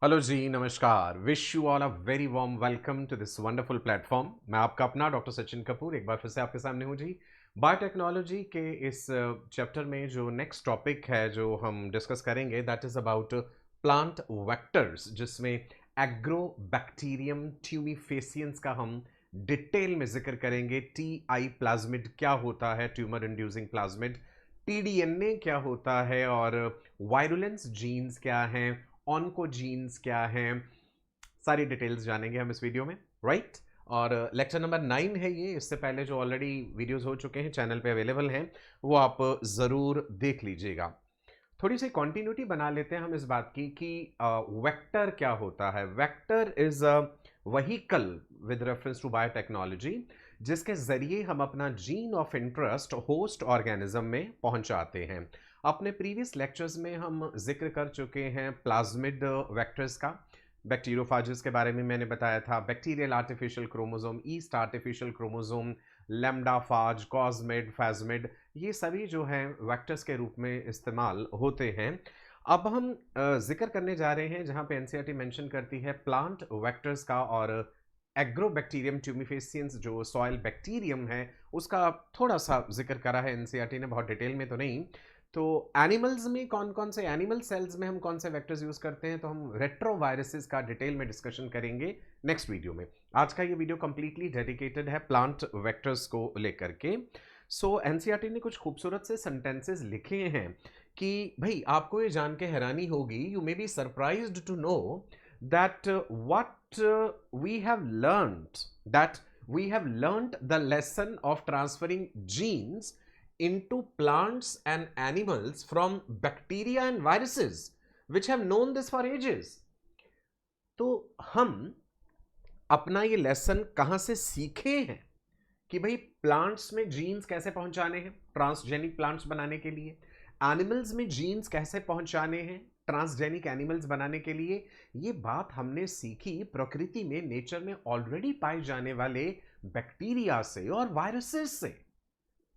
Hello जी, नमस्कार। Wish you all a very warm welcome to this wonderful platform. मैं आपका अपना डॉक्टर सचिन कपूर एक बार फिर से आपके सामने हूँ जी। बायोटेक्नोलॉजी के इस चैप्टर में जो नेक्स्ट टॉपिक है जो हम डिस्कस करेंगे that is about plant vectors, जिसमें एग्रो बैक्टीरियम ट्यूमिफेसियंस का हम डिटेल में जिक्र करेंगे। टी आई प्लाज्मिड क्या होता है, ट्यूमर इंड्यूसिंग प्लाज्मिड, टीडीएनए क्या होता है और वायरुलेंस जीन्स क्या हैं, ऑन्कोजीन्स क्या हैं, सारी डिटेल्स जानेंगे हम इस वीडियो में, राइट। और लेक्चर नंबर 9 है ये। इससे पहले जो ऑलरेडी वीडियोस हो चुके हैं चैनल पे अवेलेबल हैं, वो आप ज़रूर देख लीजिएगा। थोड़ी सी कॉन्टिन्यूटी बना लेते हैं हम इस बात की कि वेक्टर क्या होता है। Vector is a vehicle with reference to biotechnology, जिसके जरिए हम अपना gene of interest host organism में पहुंचाते हैं। अपने प्रीवियस लेक्चर्स में हम जिक्र कर चुके हैं प्लाज्मिड वेक्टर्स का। बैक्टीरियोफाजिस के बारे में मैंने बताया था, bacterial artificial chromosome, yeast artificial chromosome, lambda phage, cosmid, phagemid, ये सभी जो हैं वेक्टर्स के रूप में इस्तेमाल होते हैं। अब हम जिक्र करने जा रहे हैं जहां पे एनसीईआरटी मेंशन करती है प्लांट वेक्टर्स का, और एग्रोबैक्टीरियम ट्यूमिफेसियंस जो सॉइल बैक्टीरियम है उसका थोड़ा सा जिक्र करा है एनसीईआरटी ने, बहुत डिटेल में तो नहीं। तो एनिमल्स में कौन कौन से, एनिमल सेल्स में हम कौन से वेक्टर्स यूज करते हैं, तो हम रेट्रोवायरसेस का डिटेल में डिस्कशन करेंगे नेक्स्ट वीडियो में। आज का ये वीडियो कंप्लीटली डेडिकेटेड है प्लांट वेक्टर्स को लेकर के। सो एनसीईआरटी ने कुछ खूबसूरत से सेंटेंसेस लिखे हैं कि भाई आपको ये जान के हैरानी होगी, you may be surprised to know that what we have learned, that we have learned the lesson of transferring genes into plants and animals from bacteria and viruses which have known this for ages। तो हम अपना ये lesson कहां से सीखे हैं कि भाई प्लांट्स में जीन्स कैसे पहुंचाने हैं ट्रांसजेनिक प्लांट्स बनाने के लिए, एनिमल्स में जीन्स कैसे पहुंचाने हैं ट्रांसजेनिक एनिमल्स बनाने के लिए। ये बात हमने सीखी प्रकृति में, नेचर में ऑलरेडी पाए जाने वाले बैक्टीरिया से और वायरसेस से,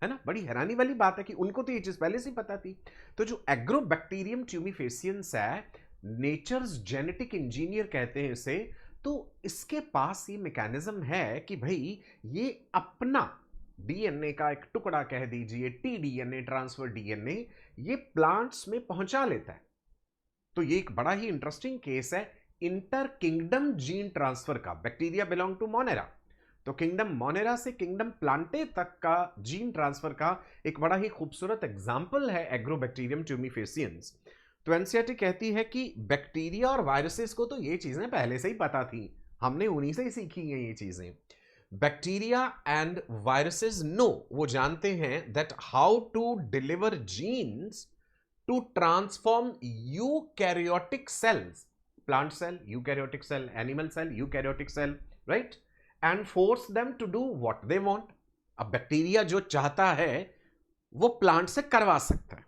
है ना। बड़ी हैरानी वाली बात है कि उनको तो ये चीज पहले से ही पता थी। तो जो एग्रोबैक्टीरियम ट्यूमिफेसियंस है, नेचर्स जेनेटिक इंजीनियर कहते हैं इसे, तो इसके पास ये मैकेनिज्म है कि भाई ये अपना डीएनए का एक टुकड़ा कह दीजिए, टीडीएनए, ट्रांसफर डीएनए, ये प्लांट्स में पहुंचा लेता है। तो ये एक बड़ा ही इंटरेस्टिंग केस है इंटर किंगडम जीन ट्रांसफर का। बैक्टीरिया बिलोंग टू मोनेरा, तो किंगडम मोनेरा से किंगडम प्लांटे तक का जीन ट्रांसफर का एक बड़ा ही खूबसूरत एग्जाम्पल है एग्रोबैक्टीरियम ट्यूमिफेसियंस। तो एनसीईआरटी कहती है कि बैक्टीरिया और वायरसेस को तो ये चीजें पहले से ही पता थी, हमने उन्हीं से ही सीखी हैं ये चीजें। बैक्टीरिया एंड वायरसेस नो, वो जानते हैं that how to deliver genes to transform eukaryotic cells, plant cell eukaryotic cell, animal cell eukaryotic cell, right, and force them to do what they want. अब बैक्टीरिया जो चाहता है वो plant से करवा सकता है।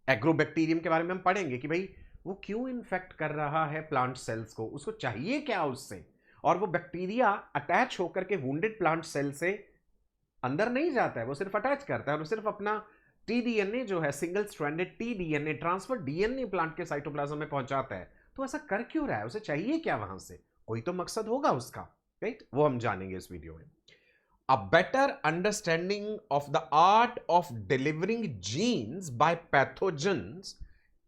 एग्रोबैक्टीरियम के बारे में हम पढ़ेंगे कि भाई वो क्यों इन्फेक्ट कर रहा है प्लांट सेल्स को, उसको चाहिए क्या उससे, और वो बैक्टीरिया अटैच होकर के वुंडेड प्लांट सेल से अंदर नहीं जाता है, वो सिर्फ अटैच करता है और सिर्फ अपना टीडीएनए जो है, single stranded T-DNA, transfer DNA plant के साइटोप्लाज्म में पहुंचाता है। तो ऐसा कर क्यों रहा है, उसे चाहिए क्या वहां से, कोई तो मकसद होगा उसका, राइट। वो हम जानेंगे इस वीडियो में। A better understanding of the art of delivering genes by pathogens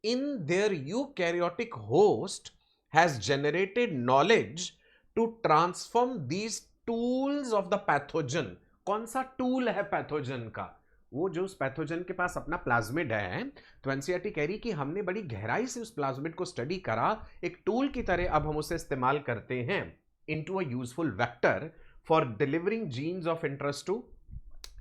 in their eukaryotic host has generated knowledge to transform these tools of the pathogen। कौन सा टूल है पैथोजन का, वो जो उस पैथोजन के पास अपना प्लाज्मिड है। तो एनसीईआरटी कह रही कि हमने बड़ी गहराई से उस प्लाज्मिड को स्टडी करा, एक टूल की तरह अब हम उसे इस्तेमाल करते हैं into a useful vector for delivering genes of interest to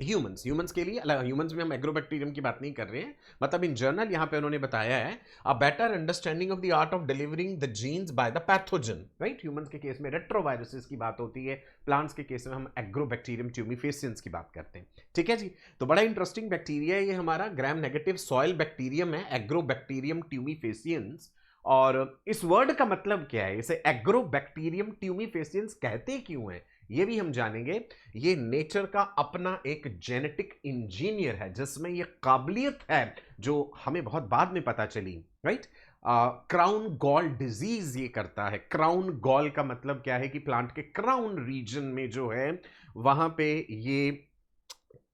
humans. Humans के लिए अलग, ह्यूमंस में हम एग्रोबैक्टीरियम की बात नहीं कर रहे हैं, मतलब इन जनरल यहां पे उन्होंने बताया है a better understanding of the art of delivering the genes by the pathogen, right. Humans के केस में रेट्रोवायरसेस की बात होती है, प्लांट्स के केस में हम एग्रोबैक्टीरियम ट्यूमिफेसियंस की बात करते हैं, ठीक है जी। तो बड़ा इंटरेस्टिंग बैक्टीरिया है ये, हमारा ग्राम नेगेटिव सॉइल बैक्टीरियम है एग्रोबैक्टीरियम ट्यूमिफेसियंस। और इस वर्ड का मतलब क्या है, इसे एग्रोबैक्टीरियम ट्यूमिफेसियंस कहते क्यों है, ये भी हम जानेंगे। ये नेचर का अपना एक जेनेटिक इंजीनियर है जिसमें ये काबिलियत है जो हमें बहुत बाद में पता चली, राइट। क्राउन गॉल डिजीज ये करता है। क्राउन गॉल का मतलब क्या है कि प्लांट के क्राउन रीजन में जो है वहां पे ये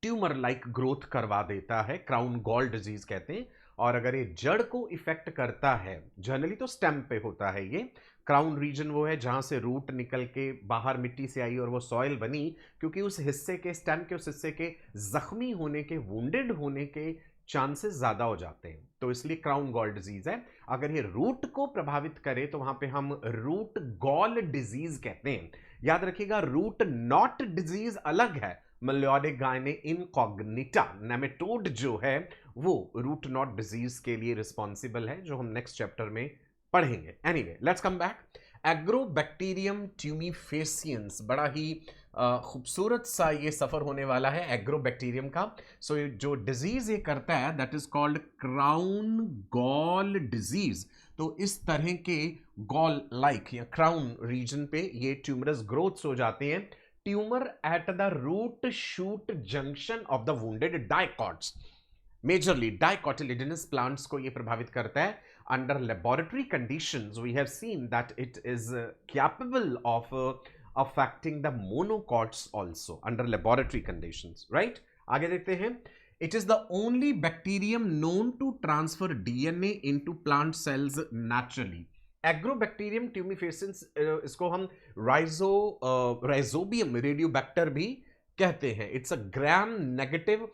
ट्यूमर लाइक ग्रोथ करवा देता है, क्राउन गॉल डिजीज कहते हैं। और अगर ये जड़ को इफेक्ट करता है, जनरली तो स्टेम पे होता है ये। क्राउन रीजन वो है जहां से रूट निकल के बाहर मिट्टी से आई और वो सॉइल बनी, क्योंकि उस हिस्से के स्टेम के उस हिस्से के जख्मी होने के, वुंडेड होने के चांसेस ज्यादा हो जाते हैं, तो इसलिए क्राउन गॉल डिजीज है। अगर ये रूट को प्रभावित करे तो वहां पे हम रूट गॉल डिजीज कहते हैं। याद रखिएगा, रूट नॉट डिजीज अलग है, मलियोडिक गायने इनकॉग्निटा नेमेटोड जो है वो रूट नॉट डिजीज के लिए रिस्पॉन्सिबल है, जो हम नेक्स्ट चैप्टर में पढ़ेंगे। Anyway, let's come back. Agrobacterium tumefaciens, बड़ा ही खूबसूरत सा ये सफर होने वाला है एग्रोबैक्टीरियम का। सो जो डिजीज ये करता है that is called crown gall disease. तो इस तरह के गॉल लाइक या क्राउन रीजन पे ये ट्यूमरस ग्रोथ्स हो जाते हैं। Tumour at the root shoot junction of the wounded dicots, majorly dicotyledonous plants को ये प्रभावित करता है। Under laboratory conditions we have seen that it is capable of affecting the monocots also under laboratory conditions, right. आगे देखते हैं। It is the only bacterium known to transfer DNA into plant cells naturally. Agrobacterium tumefaciens, इसको हम Rhizobium radiobacter भी कहते हैं। It's a gram negative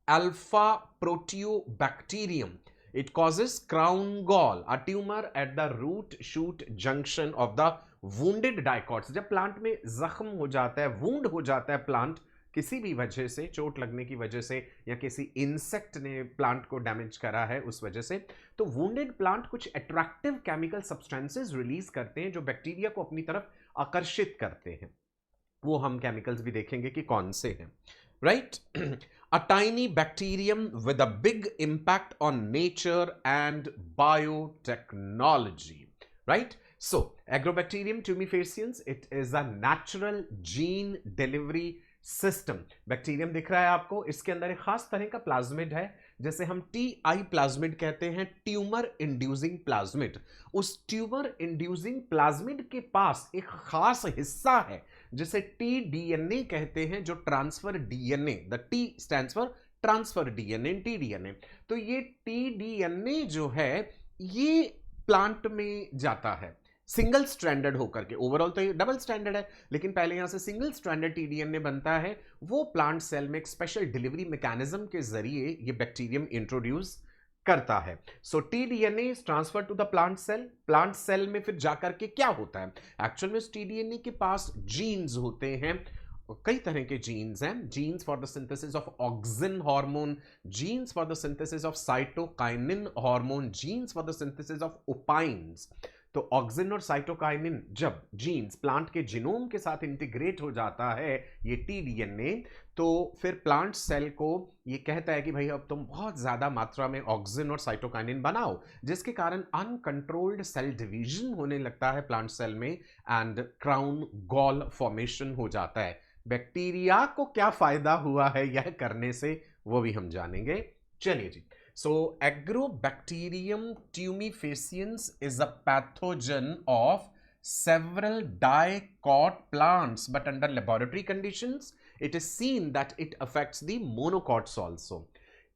alpha proteobacterium. It causes crown gall, a tumor at the root shoot junction of the wounded dicots। जब plant में जख्म हो जाता है, वुंड हो जाता है प्लांट, किसी भी वजह से, चोट लगने की वजह से या किसी इंसेक्ट ने प्लांट को डैमेज करा है उस वजह से, तो वुंडेड प्लांट कुछ अट्रैक्टिव केमिकल सब्सटेंसेस रिलीज करते हैं जो बैक्टीरिया को अपनी तरफ आकर्षित करते हैं। वो हम केमिकल्स भी देखेंगे कि कौन से हैं, right? A tiny bacterium with a big impact on nature and biotechnology, right? So, Agrobacterium tumefaciens, it is a natural gene delivery system. Bacterium दिख रहा है आपको, इसके अंदर एक खास तरह का प्लाज्मिड है, जैसे हम टीआई प्लाज्मिड कहते हैं, ट्यूमर इंड्यूसिंग प्लाज्मिड। उस ट्यूमर इंड्यूसिंग प्लाज्मिड के पास एक खास हिस्सा है जिसे टीडीएनए कहते हैं, जो transfer DNA, the T stands for transfer DNA, T-DNA. तो ये टीडीएनए जो है ये प्लांट में जाता है सिंगल स्ट्रैंडेड होकर के। ओवरऑल तो ये डबल स्ट्रैंडेड है, लेकिन पहले यहां से सिंगल स्ट्रैंडेड टीडीएनए बनता है। वो प्लांट सेल में एक स्पेशल डिलीवरी मैकेनिज्म के जरिए ये बैक्टीरियम इंट्रोड्यूस करता है। So T DNA is transfer to the plant cell. Plant cell में फिर जाकर के क्या होता है, एक्चुअल में इस टीडीएनए के पास जीन्स होते हैं, कई तरह के जीन्स हैं। Genes for the synthesis of auxin hormone, genes for the synthesis of cytokinin hormone, genes for the synthesis of opines. तो ऑक्सिन और साइटोकाइनिन जब जीन्स प्लांट के जीनोम के साथ इंटीग्रेट हो जाता है ये टीडीएनए, तो फिर प्लांट सेल को ये कहता है कि भाई अब तुम बहुत ज्यादा मात्रा में ऑक्सिन और साइटोकाइनिन बनाओ, जिसके कारण अनकंट्रोल्ड सेल डिवीजन होने लगता है प्लांट सेल में एंड क्राउन गॉल फॉर्मेशन हो जाता है। बैक्टीरिया को क्या फायदा हुआ है यह करने से, वो भी हम जानेंगे। चलिए जी। So, Agrobacterium tumefaciens is a pathogen of several dicot plants, but under laboratory conditions, it is seen that it affects the monocots also.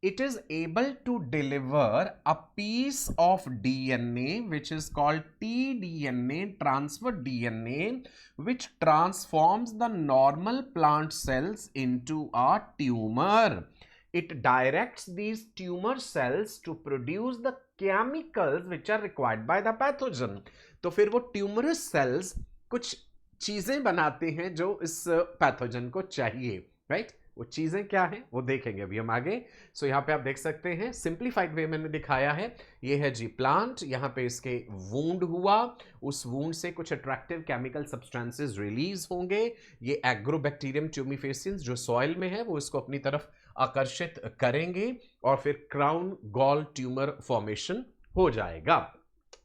It is able to deliver a piece of DNA which is called tDNA, transfer DNA, which transforms the normal plant cells into a tumor. It directs these tumor cells to produce the chemicals which are required by the pathogen. तो फिर वो tumorous sales कुछ चीजें बनाते हैं जो इस pathogen को चाहिए, राइट? वो चीजें क्या हैं वो देखेंगे अभी हम आगे। सो यहाँ पे आप देख सकते हैं सिंप्लीफाइड वे मैंने दिखाया है। ये है जी प्लांट, यहाँ पे इसके वूंड हुआ, उस वूंड से कुछ अट्रैक्टिव केमिकल सब्सटेंसेस रिलीज होंगे। ये एग्रोबैक्टीरियम ट्यूमीफेसियंस जो सॉइल में है वो इसको अपनी तरफ आकर्षित करेंगे और फिर क्राउन गॉल ट्यूमर फॉर्मेशन हो जाएगा।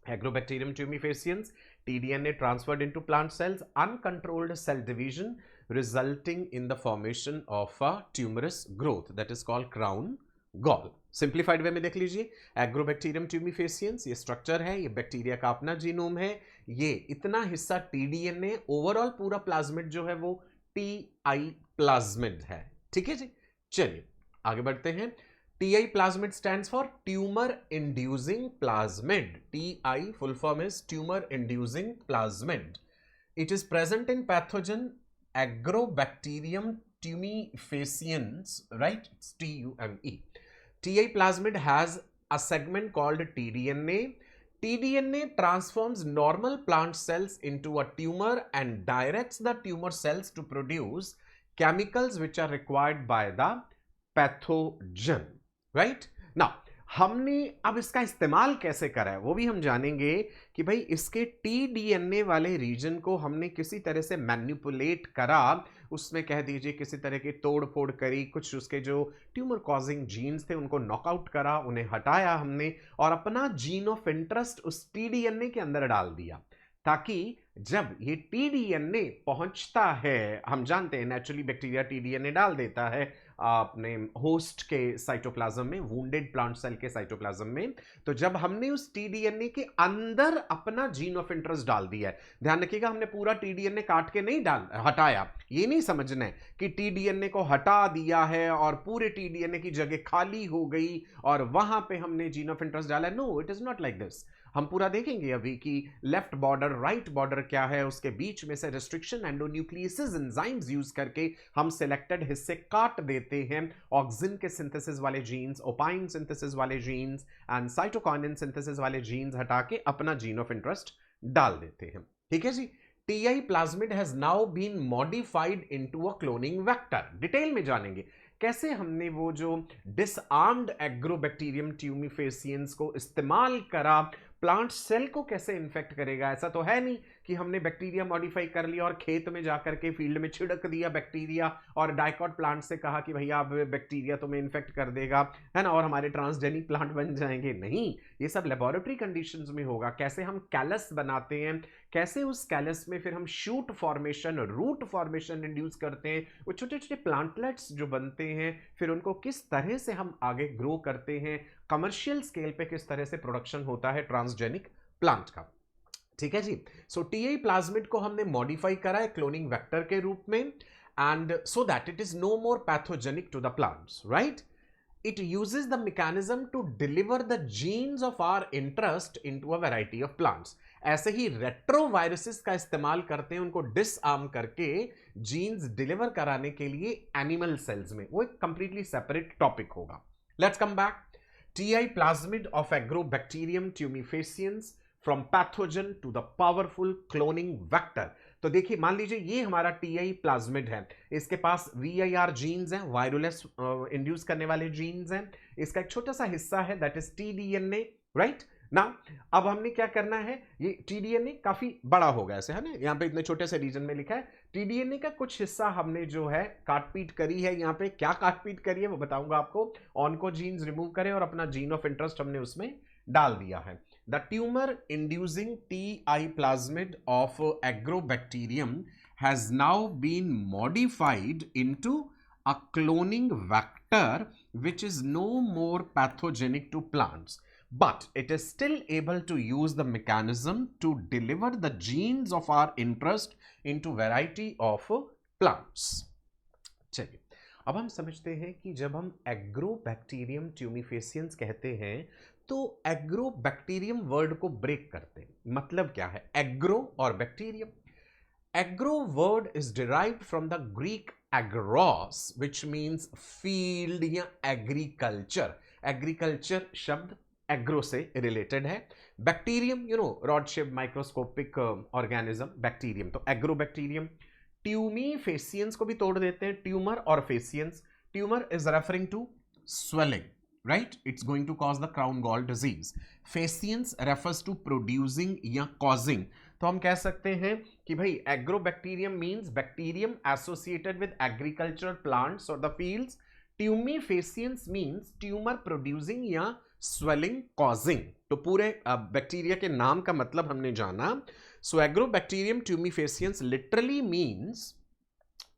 Agrobacterium tumefaciens, tDNA transferred into plant cells, uncontrolled cell division resulting in the formation of a tumorous growth that is called crown gall. Simplified वे में देख लीजिए, एग्रोबैक्टीरियम ट्यूमिफेसियंस ये स्ट्रक्चर है, ये bacteria का अपना जीनोम है, ये इतना हिस्सा टीडीएनए, ओवरऑल पूरा प्लाज्मिड जो है वो टीआई प्लाज्मिड है। ठीक है जी, चलिए आगे बढ़ते हैं। TI plasmid stands for tumour inducing plasmid. TI full form is tumour inducing plasmid. It is present in pathogen agrobacterium tumefaciens, right? It's TUME. TI plasmid has a segment called tDNA. tDNA transforms normal plant cells into a tumor and directs the tumor cells to produce chemicals which are required by the pathogen, right? Now, हमने अब इसका इस्तेमाल कैसे करा है वो भी हम जानेंगे कि भाई इसके टीडीएनए वाले रीजन को हमने किसी तरह से मैनिपुलेट करा, उसमें कह दीजिए किसी तरह की तोड़ फोड़ करी, कुछ उसके जो ट्यूमर कॉजिंग जीन्स थे उनको नॉकआउट करा, उन्हें हटाया हमने और अपना जीन ऑफ इंटरेस्ट उस टीडीएनए के अंदर डाल दिया, ताकि जब ये टीडीएनए पहुंचता है, हम जानते हैं नेचुरली बैक्टीरिया टीडीएनए डाल देता है अपने होस्ट के साइटोप्लाज्म में, वुंडेड प्लांट सेल के साइटोप्लाज्म में, तो जब हमने उस टीडीएनए के अंदर अपना जीन ऑफ इंटरेस्ट डाल दिया है, ध्यान रखिएगा हमने पूरा टीडीएनए काट के नहीं हटाया, ये नहीं समझना है कि टीडीएनए को हटा दिया है और पूरे टीडीएनए की जगह खाली हो गई और वहां पे हमने जीन ऑफ इंटरेस्ट डाला। No, it is not like this. हम पूरा देखेंगे अभी कि लेफ्ट बॉर्डर राइट बॉर्डर क्या है, उसके बीच में से रेस्ट्रिक्शन एंडोन्यूक्लियसेस एंजाइम्स यूज करके हम सिलेक्टेड हिस्से काट देते हैं, ऑक्सिन के सिंथेसिस वाले जीन्स, ओपाइन सिंथेसिस वाले जीन्स एंड साइटोकाइनिन सिंथेसिस वाले जीन्स हटा के अपना जीन ऑफ इंटरेस्ट डाल देते हैं। ठीक है जी, Ti plasmid has now been modified into a cloning vector. Detail में जानेंगे कैसे हमने वो जो डिसआर्म्ड एग्रोबैक्टीरियम ट्यूमिफेसियंस को इस्तेमाल करा, प्लांट सेल को कैसे इन्फेक्ट करेगा। ऐसा तो है नहीं कि हमने बैक्टीरिया मॉडिफाई कर लिया और खेत में जाकर के फील्ड में छिड़क दिया बैक्टीरिया और डाइकॉट प्लांट से कहा कि भैया अब बैक्टीरिया तुम्हें इन्फेक्ट कर देगा, है ना, और हमारे ट्रांसजेनिक प्लांट बन जाएंगे। नहीं, ये सब लेबोरेटरी कंडीशंस में होगा। कैसे हम कैलस बनाते हैं, कैसे उस कैलस में फिर हम shoot formation, root formation induce करते हैं, वो छोटे छोटे प्लांटलेट्स जो बनते हैं, फिर उनको किस तरह से हम आगे ग्रो करते हैं, कमर्शियल स्केल पे किस तरह से प्रोडक्शन होता है ट्रांसजेनिक प्लांट का। ठीक है जी, सो टीआई प्लाज्मिड को हमने मॉडिफाई करा है क्लोनिंग वेक्टर के रूप में, and so that it is no more pathogenic to the plants, right. It uses the mechanism to deliver the genes of our interest into a variety of plants. ऐसे ही retroviruses का इस्तेमाल करते हैं उनको disarm करके जीन्स डिलीवर कराने के लिए एनिमल सेल्स में, वो एक कंप्लीटली सेपरेट टॉपिक होगा। Let's come back. TI plasmid of Agrobacterium tumefaciens from pathogen to the powerful cloning vector। तो देखिए, मान लीजिए ये हमारा टीआई प्लाज्मिड है, इसके पास VIR जीन्स हैं, वायरुलेस इंड्यूस करने वाले जीन्स हैं, इसका एक छोटा सा हिस्सा है दैट इज टीडीएनए, राइट ना। अब हमने क्या करना है, ये टीडीएनए काफी बड़ा होगा ऐसे, है ना, यहाँ पे इतने छोटे से रीजन में लिखा है। टीडीएनए का कुछ हिस्सा हमने जो है काटपीट करी है, यहाँ पे क्या काटपीट करी है वो बताऊंगा आपको। ऑनकोजीन्स रिमूव करें और अपना जीन ऑफ इंटरेस्ट हमने उसमें डाल दिया है। The tumor inducing TI plasmid of Agrobacterium has now been modified into a cloning vector which is no more pathogenic to plants, but it is still able to use the mechanism to deliver the genes of our interest into variety of plants। चलिए, अब हम समझते हैं कि जब हम agrobacterium tumefaciens कहते हैं तो एग्रोबैक्टीरियम वर्ड को ब्रेक करते हैं। मतलब क्या है एग्रो और bacterium. Agro word is derived from the Greek agros which means field या एग्रीकल्चर। एग्रीकल्चर शब्द एग्रो से रिलेटेड है। Bacterium, you know, rod shape microscopic organism bacterium, तो एग्रोबैक्टीरियम। ट्यूमीफेसियंस को भी तोड़ देते हैं, ट्यूमर और faciens. Tumour is referring to swelling, right? It's going to cause the crown gall disease. Faciens refers to producing या causing। तो हम कह सकते हैं कि भाई Agrobacterium means bacterium associated with agricultural plants और the fields. Tumefaciens means tumour producing या स्वेलिंग कॉजिंग। तो पूरे बैक्टीरिया के नाम का मतलब हमने जाना। So Agrobacterium tumefaciens literally means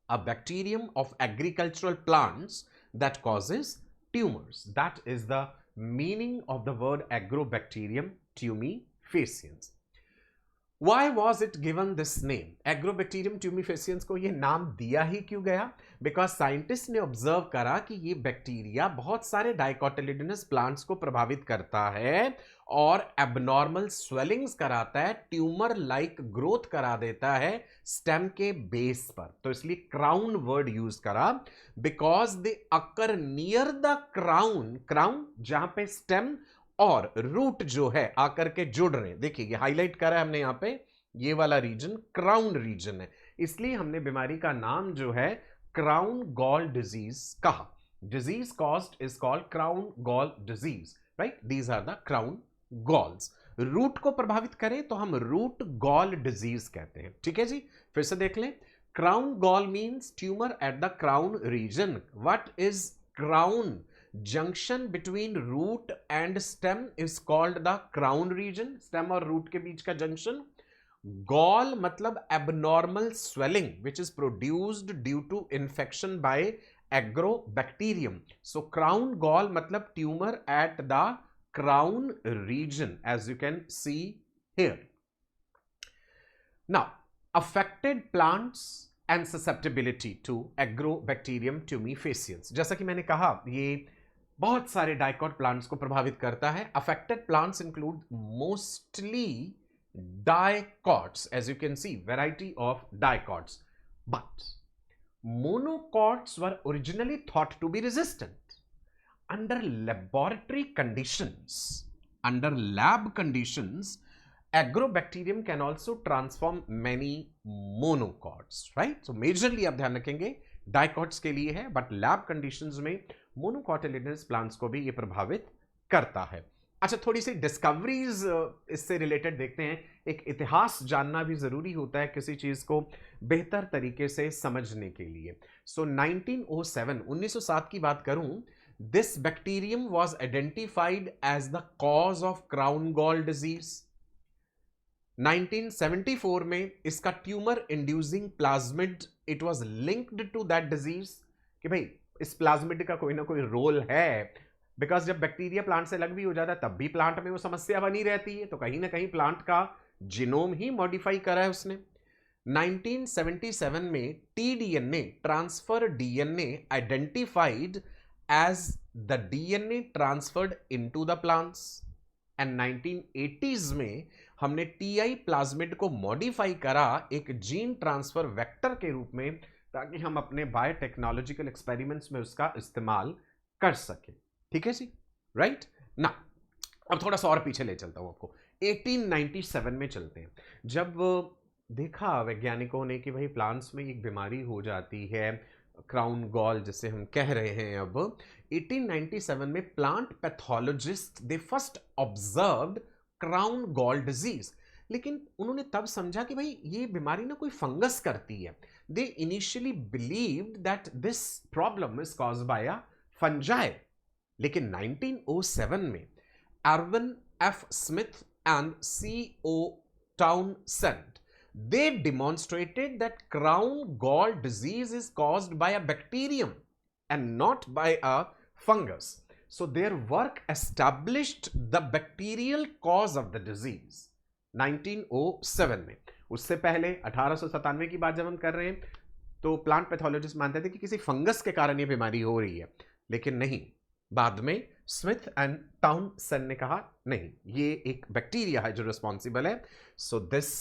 a bacterium of agricultural plants that causes tumors. That is the meaning of the word Agrobacterium tumefaciens. Why was it given this name? Agrobacterium tumefaciens को ये नाम दिया ही क्यों गया? Because साइंटिस्ट ने observe करा कि ये बैक्टीरिया बहुत सारे डाइकोटिलिडनस प्लांट्स को प्रभावित करता है और एबनॉर्मल स्वेलिंग्स कराता है, ट्यूमर लाइक ग्रोथ करा देता है स्टेम के बेस पर। तो इसलिए क्राउन वर्ड यूज करा, because they occur near the crown, crown जहां पे स्टेम और रूट जो है आकर के जुड़ रहे हैं। देखिए ये हाईलाइट करा है हमने यहां पे, ये वाला रीजन क्राउन रीजन है, इसलिए हमने बीमारी का नाम जो है क्राउन गॉल डिजीज कहा। Disease caused is called crown gall disease, right? These are the crown galls. Root को प्रभावित करें तो हम रूट गॉल डिजीज कहते हैं। ठीक है जी, फिर से देख लें। Crown gall means tumour at the crown region. What is crown? Junction between root and stem is called the crown region. Stem और रूट के बीच का जंक्शन। गॉल मतलब abnormal swelling which is produced due to infection by Agrobacterium. So crown gall मतलब tumour at the crown region, as you can see here. Now, affected plants and susceptibility to Agrobacterium tumefaciens. जैसा कि मैंने कहा ये बहुत सारे dicot plants को प्रभावित करता है। Affected plants include mostly dicots, as you can see, variety of dicots. But monocots were originally thought to be resistant. Under laboratory conditions, under lab conditions, Agrobacterium can also transform many monocots, right? So majorly आप ध्यान रखेंगे dicots के लिए है, but lab conditions में monocotyledonous plants को भी ये प्रभावित करता है। अच्छा, थोड़ी सी डिस्कवरीज इससे रिलेटेड देखते हैं। एक इतिहास जानना भी जरूरी होता है किसी चीज को बेहतर तरीके से समझने के लिए। सो 1907, 1907 की बात करूं, this bacterium was identified as the cause of crown gall disease. 1974 में इसका tumour inducing plasmid, it was linked to that disease, कि भाई इस प्लाज्मिड का कोई ना कोई रोल है। बिकॉज जब बैक्टीरिया प्लांट से अलग भी हो जाता है तब भी प्लांट में वो समस्या बनी रहती है, तो कहीं ना कहीं प्लांट का जीनोम ही मॉडिफाई करा है उसने। 1977 में T-DNA, transfer DNA, identified as the DNA transferred into the plants, and 1980s में हमने TI प्लाज्मिड को मॉडिफाई करा एक जीन ट्रांसफर वेक्टर के रूप में, ताकि हम अपने बायोटेक्नोलॉजिकल एक्सपेरिमेंट्स में उसका इस्तेमाल कर सके। ठीक है जी, राइट ना। अब थोड़ा सा और पीछे ले चलता हूं आपको, 1897 में चलते हैं। जब देखा वैज्ञानिकों ने कि भाई प्लांट्स में एक बीमारी हो जाती है क्राउन गॉल जिसे हम कह रहे हैं, अब 1897 में plant pathologist they first observed crown gall disease. लेकिन उन्होंने तब समझा कि भाई ये बीमारी ना कोई फंगस करती है। They initially believed that this problem is caused by a fungi. लेकिन 1907 में Erwin F Smith and C.O. Townsend, they demonstrated that crown gall disease is caused by a bacterium and not by a fungus. So their work established the bacterial cause of the disease 1907 में। उससे पहले 1897 की बात जब हम कर रहे हैं तो प्लांट पैथोलॉजिस्ट मानते थे कि किसी फंगस के कारण ये बीमारी हो रही है, लेकिन नहीं, बाद में स्मिथ एंड टाउनसेंड ने कहा नहीं, ये एक बैक्टीरिया है जो रिस्पॉन्सिबल है। So this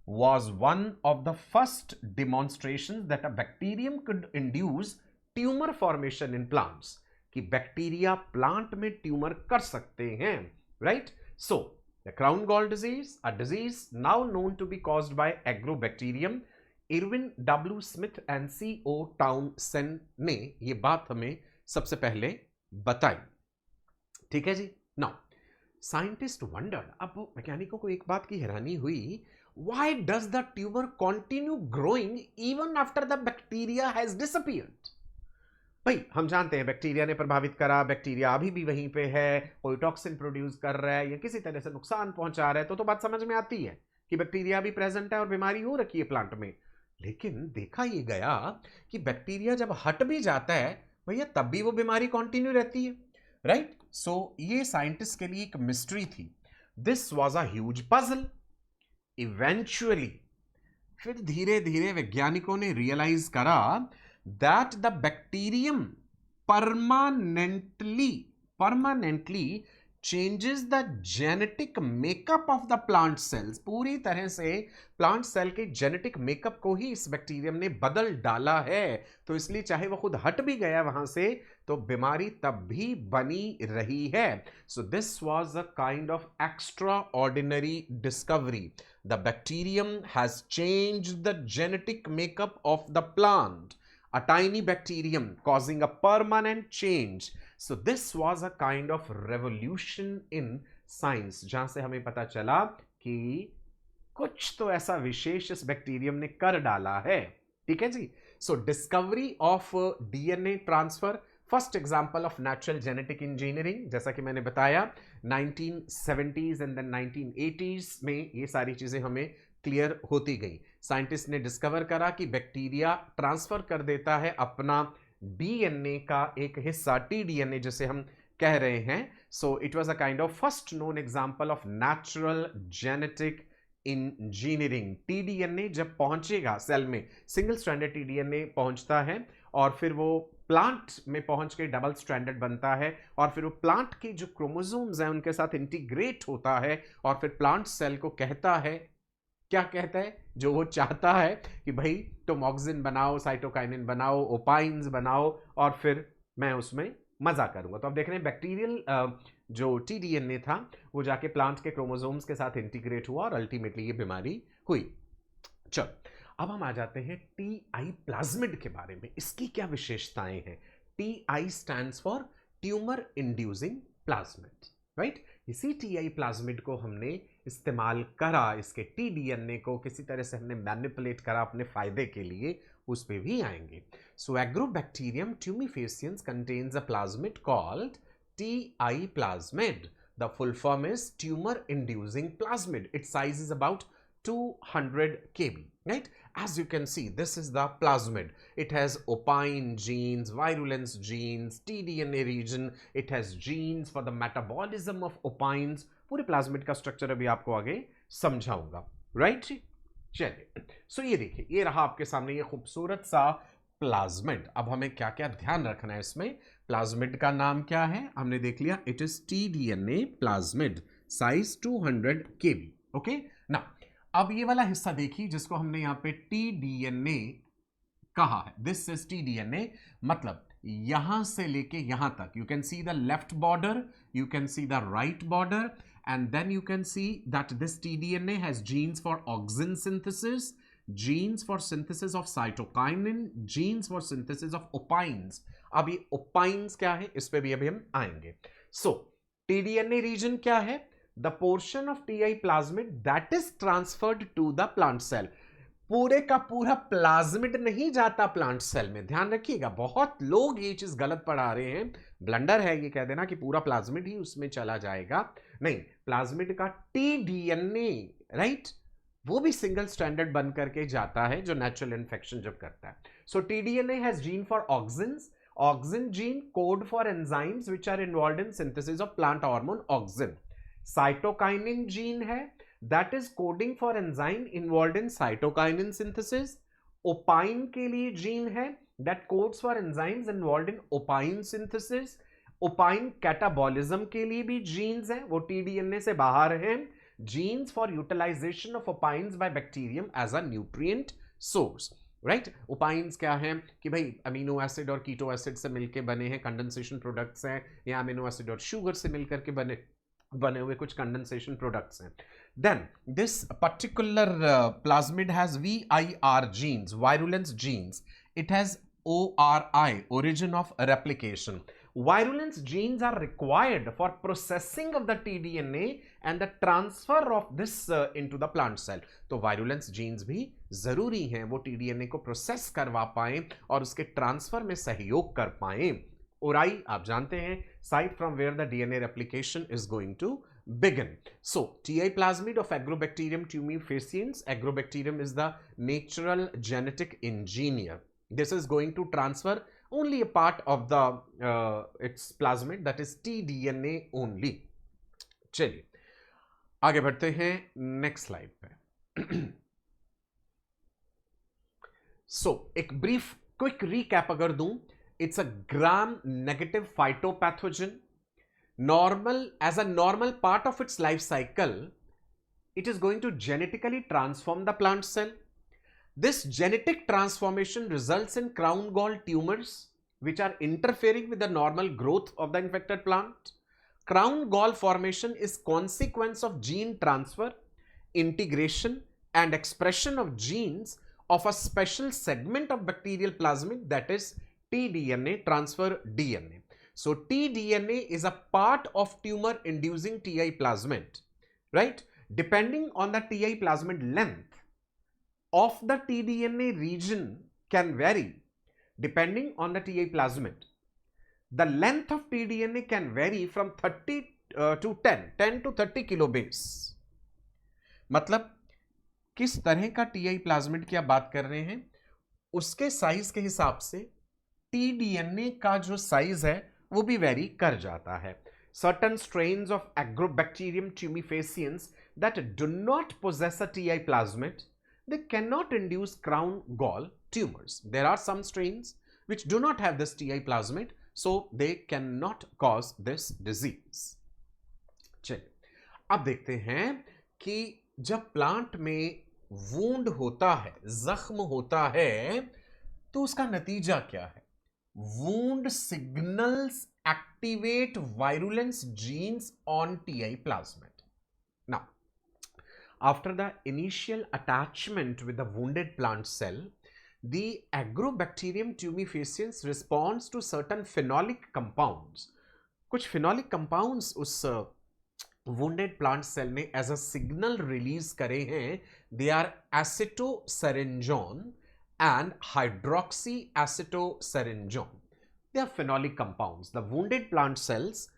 was one of the first demonstrations that a bacterium could induce tumor formation in plants, कि बैक्टीरिया प्लांट में ट्यूमर कर सकते हैं, right? So the crown gall disease, a disease now known to be caused by agrobacterium. Erwin W Smith and C.O. Townsend ने ये बात हमें सबसे पहले बताई। ठीक है जी। नाउ साइंटिस्ट वंडर्ड, अब वैज्ञानिकों को एक बात की हैरानी हुई, why does the tumor continue growing even after the bacteria has disappeared? भाई हम जानते हैं बैक्टीरिया ने प्रभावित करा, बैक्टीरिया अभी भी वहीं पे है, कोई टॉक्सिन प्रोड्यूस कर रहा है या किसी तरह से नुकसान पहुंचा रहा है, तो बात समझ में आती है कि बैक्टीरिया भी प्रेजेंट है और बीमारी हो रखी है प्लांट में। लेकिन देखा ये गया कि बैक्टीरिया जब हट भी जाता है भैया तब भी वो बीमारी कंटिन्यू रहती है, राइट? सो ये साइंटिस्ट के लिए एक मिस्ट्री थी. This was a huge puzzle. Eventually फिर धीरे धीरे वैज्ञानिकों ने रियलाइज करा that the bacterium permanently changes the genetic makeup of the plant sales. पूरी तरह से प्लांट सेल के जेनेटिक मेकअप को ही इस बैक्टीरियम ने बदल डाला है. तो इसलिए चाहे वो खुद हट भी गया वहां से तो बीमारी तब भी बनी रही है. So this was a kind of extra ordinary discovery. The bacterium has changed the genetic makeup of the plant. A tiny bacterium causing a permanent change. So this was a kind of revolution in science. जहां से हमें पता चला कि कुछ तो ऐसा विशेष इस बैक्टीरियम ने कर डाला है. ठीक है जी. So discovery of DNA transfer, first example of natural genetic engineering, जैसा कि मैंने बताया 1970s एंड देन 1980s में ये सारी चीजें हमें क्लियर होती गई. साइंटिस्ट ने डिस्कवर करा कि बैक्टीरिया ट्रांसफर कर देता है अपना डीएनए का एक हिस्सा, टीडीएनए जिसे हम कह रहे हैं. So it was a kind of first known example of natural genetic engineering. T-DNA जब पहुंचेगा सेल में, सिंगल स्ट्रैंडेड टीडीएनए पहुंचता है और फिर वो प्लांट में पहुंच के डबल स्ट्रैंडेड बनता है और फिर वो प्लांट के जो क्रोमोसोम्स हैं उनके साथ इंटीग्रेट होता है और फिर प्लांट सेल को कहता है, क्या कहता है, जो वो चाहता है कि भाई तुम ऑक्सिन बनाओ, साइटोकाइनिन बनाओ, ओपाइंस बनाओ और फिर मैं उसमें मजा करूंगा. तो अब देख रहे हैं बैक्टीरियल जो टीडीएनए था वो जाके प्लांट के क्रोमोसोम्स के साथ इंटीग्रेट हुआ और अल्टीमेटली ये बीमारी हुई. चलो अब हम आ जाते हैं टीआई प्लाज्मिड के बारे में. इसकी क्या विशेषताएं हैं? TI stands for tumour inducing plasmid, right? इसी टीआई प्लाज्मिड को हमने इस्तेमाल करा, इसके टीडीएनए को किसी तरह से हमने मैनिपुलेट करा अपने फायदे के लिए, उस पे भी आएंगे. So Agrobacterium tumefaciens contains a plasmid called Ti plasmid. The full form is tumour inducing plasmid. Its size is about 200 kb, right? As you can see, this is the plasmid. It has opine genes, virulence genes, tDNA region. It has genes for the metabolism of opines. पूरे plasmid का structure अभी आपको आगे समझाऊंगा, right जी? चलिए, सो ये देखिए, ये रहा आपके सामने ये खूबसूरत सा प्लाज्मिड. अब हमें क्या क्या ध्यान रखना है इसमें? प्लाज्मिड का नाम क्या है हमने देख लिया, it is T-DNA plasmid, size 200 kb. Okay ना, अब ये वाला हिस्सा देखिए जिसको हमने यहां पे टीडीएनए कहा है. दिस इज टीडीएनए, मतलब यहां से लेके यहां तक. You can see the left border, you can see the right border, and then you can see that this T DNA has genes for auxin synthesis, genes for synthesis of cytokinin, genes for synthesis of opines. अब ये ओपाइंस क्या है इस पे भी अभी हम आएंगे. सो टीडीएनए रीजन क्या है? The portion of TI plasmid that is transferred to the plant cell. पूरे का पूरा प्लाज्मिड नहीं जाता प्लांट सेल में, ध्यान रखिएगा. बहुत लोग ये चीज गलत पढ़ा रहे हैं, ब्लंडर है ये कह देना कि पूरा प्लाज्मिड ही उसमें चला जाएगा. नहीं, प्लाज्मिड का टीडीएनए, राइट, वो भी सिंगल स्ट्रैंडेड बन करके जाता है जो नेचुरल इन्फेक्शन जब करता है. So T DNA has gene for auxins. Auxin gene code for enzymes which are involved in synthesis of plant hormone auxin. Cytokinin gene है, that is coding for enzyme involved in cytokinin synthesis. Opine के लिए gene है, that codes for enzymes involved in opine synthesis. Opine catabolism के लिए भी jeans हैं, वो T-DNA से बाहर हैं. Genes for utilisation of opines by bacterium as a nutrient source, right? Opines क्या है कि भाई अमीनो एसिड और कीटो एसिड से मिलकर बने हैं कंडेंसेशन प्रोडक्ट्स हैं, या अमीनो एसिड और शुगर से मिलकर के बने हुए कुछ कंडेंसेशन प्रोडक्ट्स हैं. Then this particular plasmid has VIR genes, virulence genes. It has ORI, origin of replication. Virulence genes are required for processing of the tDNA and the transfer of this into the plant cell. तो virulence genes भी जरूरी हैं, वो tDNA को process करवा पाएं और उसके ट्रांसफर में सहयोग कर पाएं. ORI आप जानते हैं, site from where the DNA replication is going to begin. So TI plasmid of Agrobacterium tumefaciens. Agrobacterium is the natural genetic engineer. This is going to transfer only a part of the its plasmid, that is tDNA only. चलिए आगे बढ़ते हैं next slide पे. सो एक brief quick recap अगर दूं, it's a gram negative phytopathogen. Normal, as a normal part of its life cycle, it is going to genetically transform the plant cell. This genetic transformation results in crown gall tumors which are interfering with the normal growth of the infected plant. Crown gall formation is consequence of gene transfer, integration and expression of genes of a special segment of bacterial plasmid, that is tDNA transfer DNA. So tDNA is a part of tumor inducing TI plasmid, right? Depending on the TI plasmid length of the tDNA region can vary depending on the TI plasmid. The length of tDNA can vary from 30 to 10 to 30 kilobase. मतलब किस तरह का TI plasmid की आप बात कर रहे हैं, उसके साइज के हिसाब से tDNA का जो साइज है वो भी वेरी कर जाता है. Certain strains of Agrobacterium tumefaciens that do not possess a TI plasmid, they cannot induce crown gall tumors. There are some strains which do not have this TI plasmid, so they cannot cause this disease. चलिए अब देखते हैं कि जब plant में wound होता है, जख्म होता है, तो उसका नतीजा क्या है. Wound signals activate virulence genes on TI plasmid. Now, after the initial attachment with the wounded plant cell, the Agrobacterium tumefaciens responds to certain phenolic compounds. कुछ phenolic compounds उस wounded plant cell ने as a signal release करे हैं. They are acetosarenjone and hydroxyacetosarenjone. They are phenolic compounds. The wounded plant cells,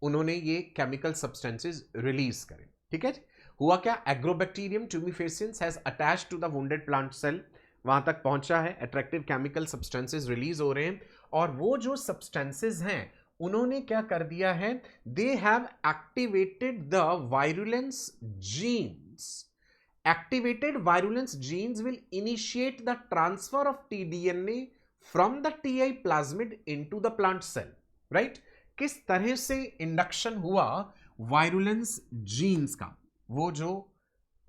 उन्होंने ये chemical substances release करे. ठीक है, हुआ क्या, Agrobacterium tumefaciens has attached to the wounded plant cell, वहां तक पहुंचा है, attractive chemical substances release हो रहे हैं, और वो जो substances हैं उन्होंने क्या कर दिया है, they have activated the virulence genes. Activated virulence genes will initiate the transfer of tDNA from the TI plasmid into the plant cell, right? किस तरह से इंडक्शन हुआ वायरुलेंस जीन्स का, वो जो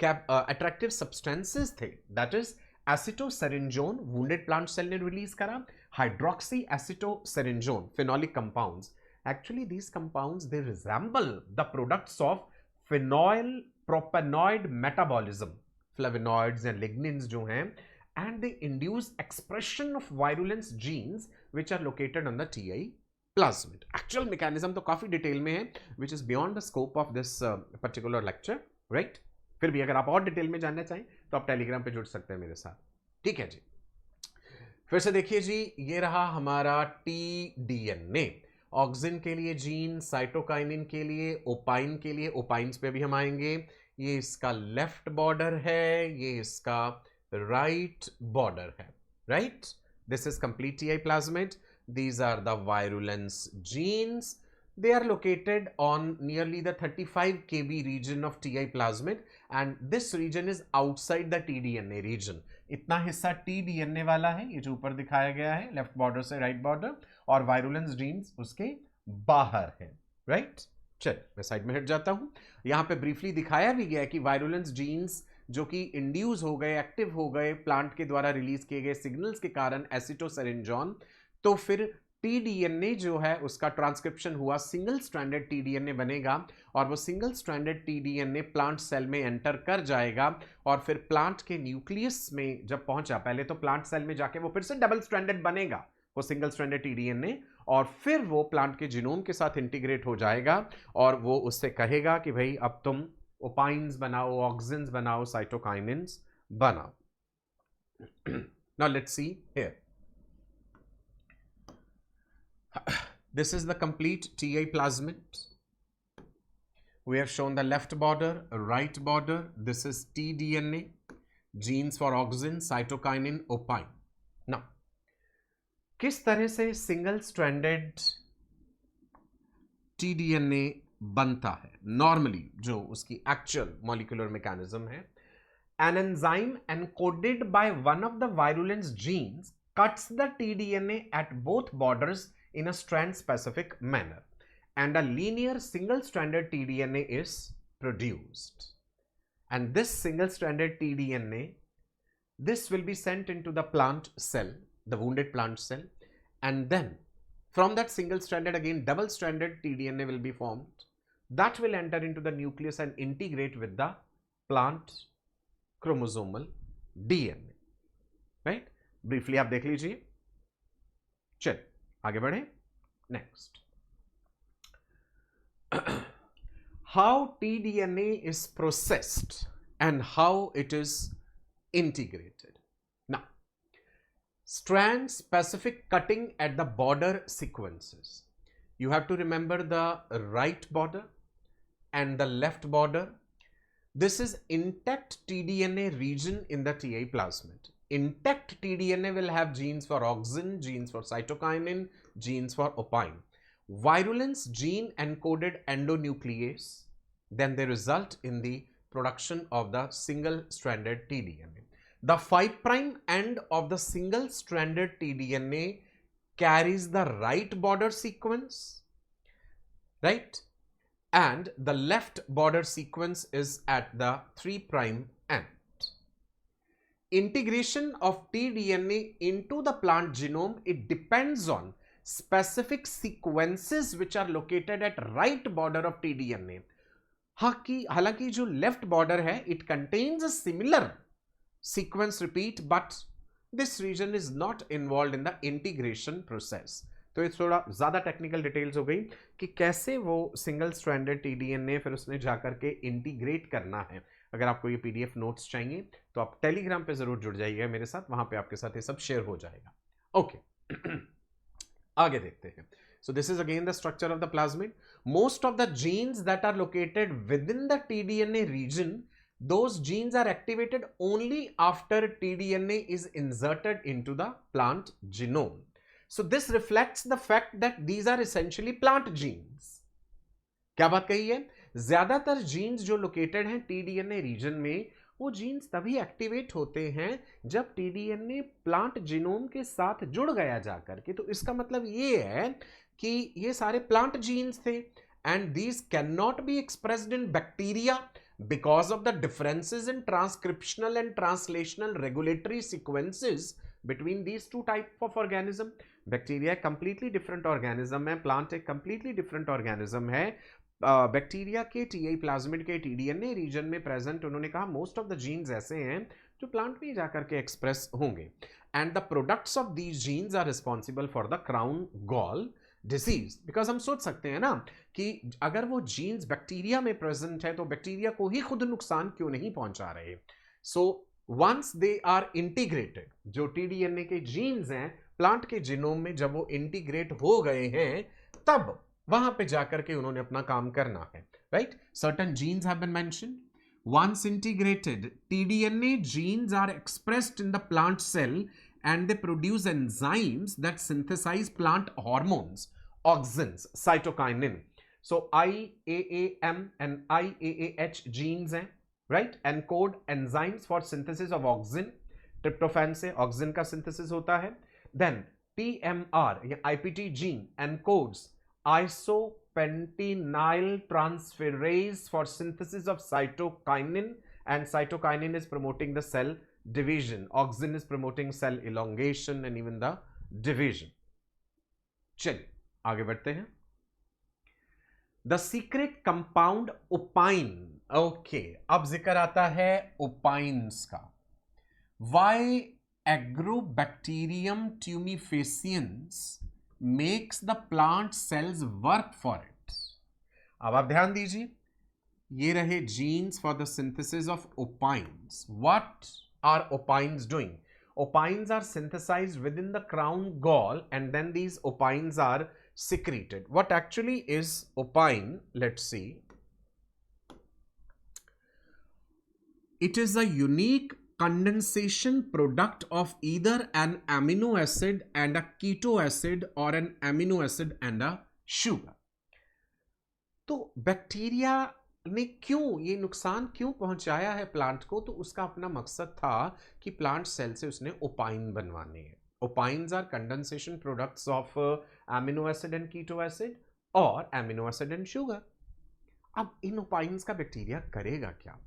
अट्रैक्टिव सब्सटेंसेस थे, that is acetosyringone wounded plant cell ने release करा, hydroxy acetosyringone phenolic compounds. Actually these compounds they resemble the products of phenyl propanoid metabolism, flavonoids and lignins जो हैं, and they induce expression of virulence genes which are located on the TI plasmid. Actual mechanism तो काफी detail में है, which is beyond the scope of this particular lecture, right? फिर भी अगर आप और डिटेल में जानना चाहें तो आप टेलीग्राम पे जुड़ सकते हैं मेरे साथ. ठीक है जी, फिर से देखिए जी, ये रहा हमारा tDNA. ऑक्सिन के लिए जीन, साइटोकाइनिन के लिए, ओपाइन के लिए, ओपाइंस पे भी हम आएंगे. ये इसका लेफ्ट बॉर्डर है, ये इसका राइट बॉर्डर है, right? This is complete TI plasmid. These are the virulence genes. They are located on nearly the 35 kb region of TI plasmid, and this region is outside the tDNA region. इतना हिस्सा tDNA वाला है, ये जो ऊपर दिखाया गया है, लेफ्ट बॉर्डर से राइट बॉर्डर, और वायरुलेंस जीन्स उसके बाहर है, राइट? चल मैं साइड में हट जाता हूं. यहां पे ब्रीफली दिखाया भी गया है कि वायरुलेंस जीन्स जो कि इंड्यूस हो गए, एक्टिव हो गए प्लांट के द्वारा रिलीज किए गए सिग्नल्स के कारण एसिटोसेरेंजोन, तो फिर tDNA जो है उसका ट्रांसक्रिप्शन हुआ, सिंगल स्ट्रैंडेड tDNA बनेगा, और वो single stranded tDNA plant cell में एंटर कर जाएगा, और फिर प्लांट के न्यूक्लियस में जब पहुंचा, पहले तो प्लांट सेल में जाके वो फिर से डबल स्ट्रैंडेड बनेगा, वो सिंगल स्ट्रैंडेड tDNA, और फिर वो प्लांट के जीनोम के साथ इंटीग्रेट हो जाएगा, और वो उससे कहेगा कि भाई अब तुम ओपाइंस बनाओ, ऑक्सिन्स बनाओ, साइटोकाइनिन्स बनाओ. Now let's see here. This is the complete TI plasmid. We have shown the left border, right border. This is tDNA, genes for auxin, cytokinin, opine. Now, किस तरह से सिंगल स्ट्रैंडेड टीडीएनए बनता है normally, जो उसकी actual molecular mechanism है. An enzyme encoded by one of the virulence genes cuts the tDNA at both borders in a strand-specific manner, and a linear single-stranded tDNA is produced. And this single-stranded tDNA, this will be sent into the plant cell, the wounded plant cell, and then from that single-stranded, again double-stranded tDNA will be formed. That will enter into the nucleus and integrate with the plant chromosomal DNA. Right, briefly आप देख लीजिए. चल आगे बढ़े. Next, how T-DNA is processed and how it is integrated. Now, strand specific cutting at the border sequences. You have to remember the right border and the left border. This is intact tDNA region in the TA plasmid. Intact tDNA will have genes for auxin, genes for cytokinin, genes for opine. Virulence gene encoded endonuclease, then they result in the production of the single stranded tDNA. The 5' end of the single stranded tDNA carries the right border sequence, right? And the left border sequence is at the 3' end. Integration of tDNA into the plant genome, it depends on specific sequences which are located at right border of tDNA. हालांकि जो left border है, it contains a similar sequence repeat, but this region is not involved in the integration process. तो ये थोड़ा ज़्यादा technical details हो गई कि कैसे वो सिंगल स्ट्रैंडेड टीडीएनए फिर उसने जाकर के इंटीग्रेट करना है. अगर आपको ये पीडीएफ नोट्स चाहिए तो आप टेलीग्राम पे ज़रूर जुड़ जाइएगा मेरे साथ, वहाँ पे आपके साथ ये सब शेयर हो जाएगा. ओके, आगे देखते हैं. So this is again the structure of the plasmid. Most of the genes that are located within the TDNA region, those genes are activated only after tDNA is inserted into the plant genome. So this reflects the fact that these are essentially plant genes. क्या बात कही है? ज्यादातर jeans जो located हैं T-DNA reason में, वो jeans तभी एक्टिवेट होते हैं जब टीडीएनए प्लांट जीनोम के साथ जुड़ गया जाकर के. तो इसका मतलब ये है कि ये सारे प्लांट जीन्स थे, and these can not be expressed in bacteria because of the differences in transcriptional and translational regulatory sequences between these two type of organism. Bacteria एक completely different organism है, प्लांट एक completely different organism है. Bacteria के TI plasmid के T-DNA reason में present, उन्होंने कहा most of the jeans ऐसे हैं जो प्लांट में जाकर के एक्सप्रेस होंगे, and the products of these genes are responsible for the crown gall disease. Because हम सोच सकते हैं ना कि अगर वो जीन्स बैक्टीरिया में प्रेजेंट है तो बैक्टीरिया को ही खुद नुकसान क्यों नहीं पहुंचा रहे. So once they are integrated, जो टीडीएनए के जीन्स हैं प्लांट के जीनोम में, जब वो इंटीग्रेट हो गए हैं तब वहां पे जाकर के उन्होंने अपना काम करना है. Right, certain genes have been mentioned. Once integrated, tDNA genes are expressed in the plant cell and they produce enzymes that synthesize plant hormones, auxins, cytokinin. So IAAM and IAAH genes हैं, right? Encode enzymes for synthesis of auxin. Tryptophan से auxin का synthesis होता है. Then TMR या IPT gene encodes isopentenyl transferase for synthesis of cytokinin, and cytokinin is promoting the cell division. Auxin is promoting cell elongation and even the division. चलिए आगे बढ़ते हैं. The secret compound opine. Okay, अब जिक्र आता है opines का. Why Agrobacterium tumefaciens makes the plant cells work for it. अब आप ध्यान दीजिए, ये रहे genes for the synthesis of opines. What are opines doing? Opines are synthesized within the crown gall and then these opines are secreted. What actually is opine? Let's see. It is a unique condensation product of either an amino acid and a keto acid or an amino acid and a sugar. तो bacteria ने क्यों ये नुकसान क्यों पहुंचाया है plant को? तो उसका अपना मकसद था कि प्लांट सेल से उसने ओपाइन बनवाने हैं. Opines are condensation products of amino acid and keto acid और एमिनो एसिड एंड शुगर. अब इन ओपाइन्स का बैक्टीरिया करेगा क्या?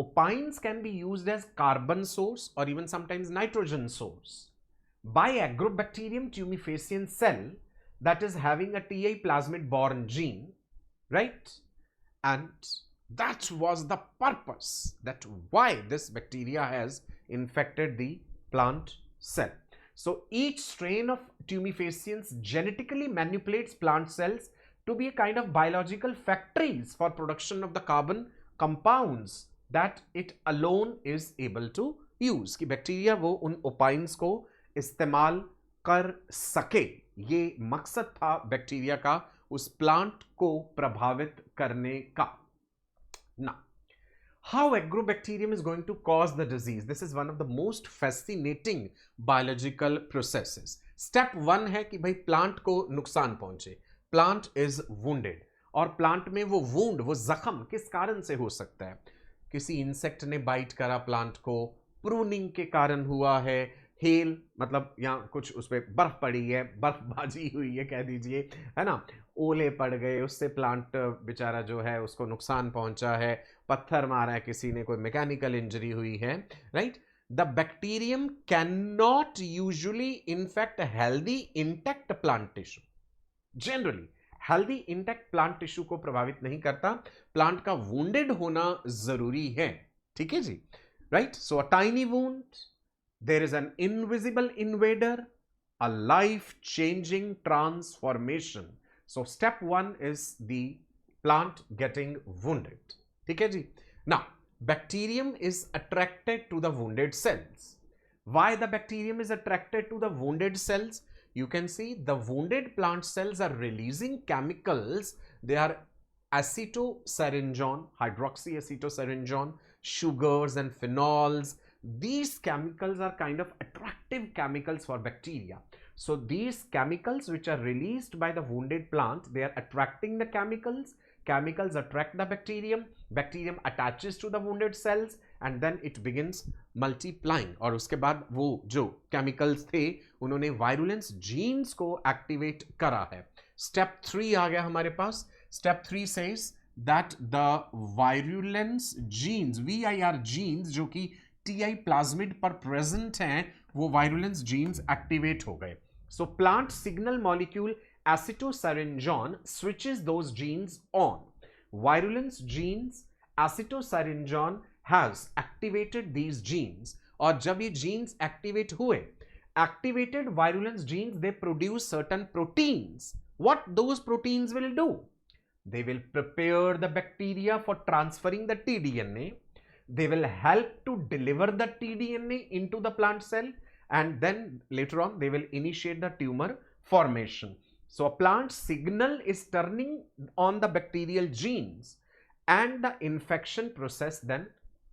Opines can be used as carbon source or even sometimes nitrogen source by Agrobacterium tumefaciens cell that is having a Ti plasmid borne gene, right? And that was the purpose that why this bacteria has infected the plant cell. So each strain of tumefaciens genetically manipulates plant cells to be a kind of biological factories for production of the carbon compounds that it alone is able to use. कि bacteria वो उन ओपाइन्स को इस्तेमाल कर सके. ये मकसद था बैक्टीरिया का उस प्लांट को प्रभावित करने का. Now, how agrobacterium is going to cause the disease? This is one of the most fascinating biological processes. Step 1 है कि भाई प्लांट को नुकसान पहुंचे. Plant is wounded. और प्लांट में वो वूंड, वो जख्म किस कारण से हो सकता है? किसी इंसेक्ट ने बाइट करा प्लांट को, प्रूनिंग के कारण हुआ है, हेल मतलब यहाँ कुछ उस पर बर्फ पड़ी है, बर्फबाजी हुई है कह दीजिए, है ना, ओले पड़ गए, उससे प्लांट बेचारा जो है उसको नुकसान पहुंचा है, पत्थर मारा है किसी ने, कोई मैकेनिकल इंजरी हुई है, right. The bacterium can not usually infect healthy intact plant tissue. Generally healthy intact plant tissue को प्रभावित नहीं करता, प्लांट का वुंडेड होना जरूरी है. ठीक है जी, right. So a tiny wound, there is an invisible invader, a life changing transformation. So step 1 is the plant getting wounded. ठीक है जी. Now bacterium is attracted to the wounded cells. Why the bacterium is attracted to the wounded cells? You can see the wounded plant cells are releasing chemicals. They are acetosaringon, hydroxyacetosaringon, sugars and phenols. These chemicals are kind of attractive chemicals for bacteria. So these chemicals which are released by the wounded plant, they are attracting the chemicals. Chemicals attract the bacterium. Bacterium attaches to the wounded cells and then it begins multiplying. और उसके बाद वो जो chemicals थे उन्होंने virulence jeans को activate करा है. स्टेप 3 आ गया हमारे पास. Step 3 says that the virulence genes, VIR genes जो कि TI plasmid पर प्रेजेंट हैं, वो वायरुलेंस जीन्स एक्टिवेट हो गए. So plant signal molecule acetosaringon switches those genes on. Virulence genes, acetosaringon has activated these genes. और जब ये genes activate हुए, activated virulence genes, they produce certain proteins. What those proteins will do? They will prepare the bacteria for transferring the tDNA. They will help to deliver the tDNA into the plant cell and then later on they will initiate the tumor formation. So a plant signal is turning on the bacterial genes and the infection process then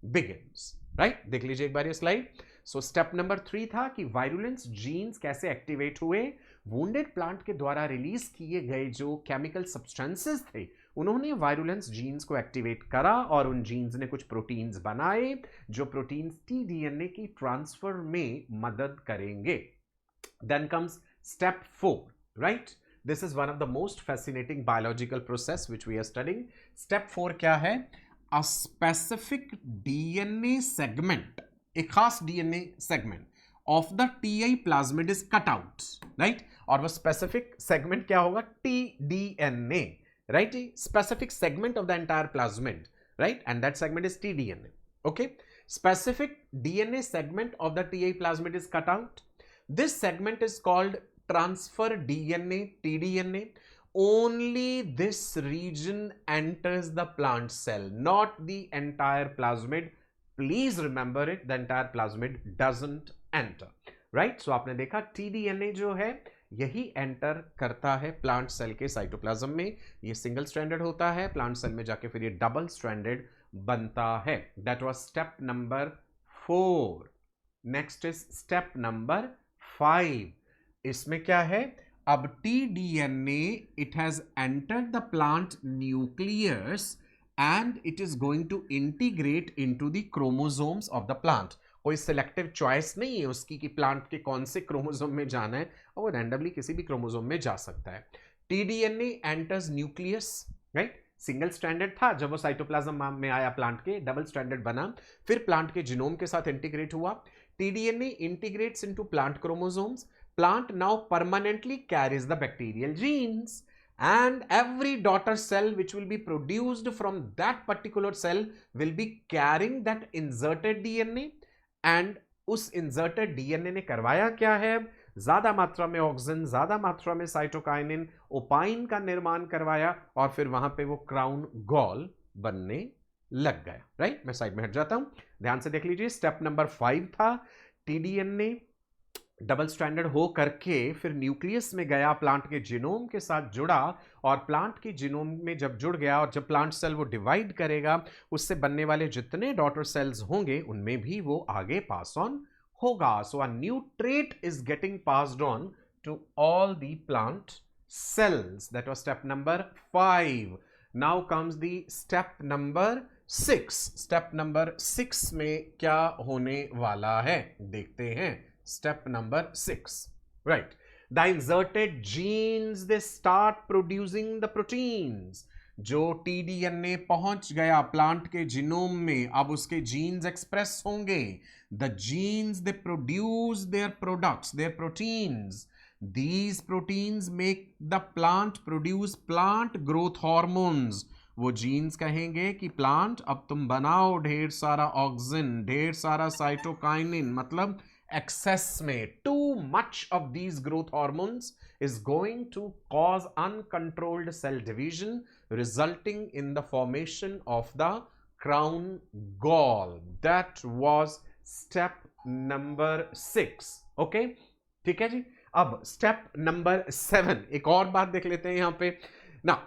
begins. Right? देख लीजिए एक बार ये slide. So step number 3 था कि virulence jeans कैसे activate हुए. Wounded plant के द्वारा रिलीज किए गए जो केमिकल सब्सटेंसेस थे उन्होंने वायरुलेंस जीन्स को एक्टिवेट करा और उन जीन्स ने कुछ प्रोटीन्स बनाए जो प्रोटीन्स टीडीएनए की ट्रांसफर में मदद करेंगे. Then comes step 4, right. This is one of the most fascinating biological process which we are studying. Step 4 क्या है? अ स्पेसिफिक डीएनए सेगमेंट, एक खास DNA segment of the TI plasmid is cut out, right. और वो specific segment क्या होगा? TDNA, right? Specific segment of the entire plasmid, right? And that segment is tDNA. Okay, specific DNA segment of the TI plasmid is cut out. This segment is called transfer DNA, tDNA. Only this region enters the plant cell, not the entire plasmid. Please remember it, the entire plasmid doesn't enter, right? So आपने देखा tDNA जो है यही enter करता है plant cell के cytoplasm में. ये सिंगल स्ट्रैंडेड होता है, प्लांट सेल में जाके फिर ये डबल स्ट्रैंडेड बनता है. That was step number 4. Next is step number 5. इसमें क्या है? अब tDNA it has entered the plant nucleus and it is going to integrate into the chromosomes of the plant. कोई सिलेक्टिव चॉइस नहीं है उसकी कि प्लांट के कौन से क्रोमोसोम में जाना है, और वो रैंडमली किसी भी क्रोमोसोम में जा सकता है. tDNA enters nucleus, right? Single stranded था, जब वो साइटोप्लाज्म में आया प्लांट के डबल स्ट्रैंडेड बना, फिर प्लांट के जीनोम के साथ इंटीग्रेट हुआ. tDNA integrates into plant chromosomes. Plant now permanently carries the bacterial genes, and every daughter cell which will be produced from that particular cell will be carrying that inserted DNA. and उस inserted DNA ने करवाया क्या है? ज्यादा मात्रा में oxygen, ज्यादा मात्रा में साइटोकाइनिन, ओपाइन का निर्माण करवाया, और फिर वहां पे वो क्राउन गॉल बनने लग गया. राइट? मैं साइड में हट जाता हूं, ध्यान से देख लीजिए. स्टेप नंबर 5 था, tDNA डबल स्ट्रैंडेड हो करके फिर न्यूक्लियस में गया, प्लांट के जीनोम के साथ जुड़ा, और प्लांट के जीनोम में जब जुड़ गया और जब प्लांट सेल वो डिवाइड करेगा, उससे बनने वाले जितने डॉटर सेल्स होंगे उनमें भी वो आगे पास ऑन होगा. So a new trait is getting passed on to all the plant cells. That was step number 5. Now comes the step number 6. Step number 6 में क्या होने वाला है देखते हैं. Step number 6, right? The inserted genes they start producing the proteins. जो tDNA पहुंच गया प्लांट के जीनोम में, अब उसके जीन्स एक्सप्रेस होंगे. The genes they produce their products, their proteins. These proteins make the plant produce plant growth hormones. वो jeans कहेंगे कि प्लांट अब तुम बनाओ ढेर सारा ऑक्सीजन, ढेर सारा साइटोकाइनिन, मतलब excess में. Too much of these growth hormones is going to cause uncontrolled cell division, resulting in the formation of the crown gall. That was step number 6. Okay? ठीक है जी. अब स्टेप नंबर 7, एक और बात देख लेते हैं यहां पे ना.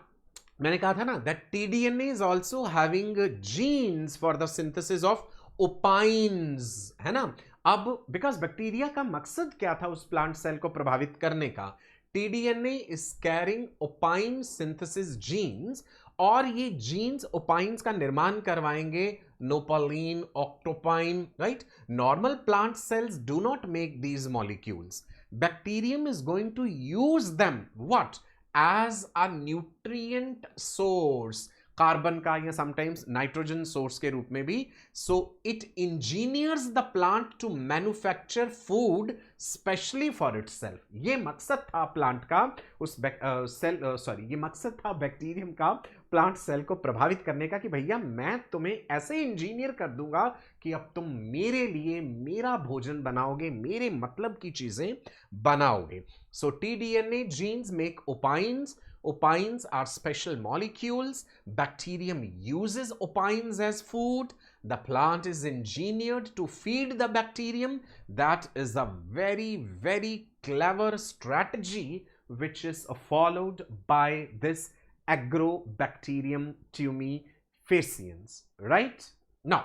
मैंने कहा था ना that tDNA is also having genes for the synthesis of opines, है ना. अब बिकॉज बैक्टीरिया का मकसद क्या था उस प्लांट सेल को प्रभावित करने का? tDNA is carrying opine synthesis genes, और ये जीन्स ओपाइंस का निर्माण करवाएंगे, nopaline, octopine, right? Normal plant cells do not make these molecules. Bacterium is going to use them what? As a nutrient source, carbon का या sometimes nitrogen source के रूप में भी. So it engineers the plant to manufacture food specially for itself. ये मकसद था plant का उस ये मकसद था बैक्टीरियम का प्लांट सेल को प्रभावित करने का कि भैया मैं तुम्हें ऐसे इंजीनियर कर दूंगा कि अब तुम मेरे लिए मेरा भोजन बनाओगे, मेरे मतलब की चीजें बनाओगे. सो tDNA genes make opines. Opines are special molecules. Bacterium uses opines as food. The plant is engineered to feed the bacterium. That is a very, very clever strategy which is followed by this Agrobacterium tumefaciens. Right? Now,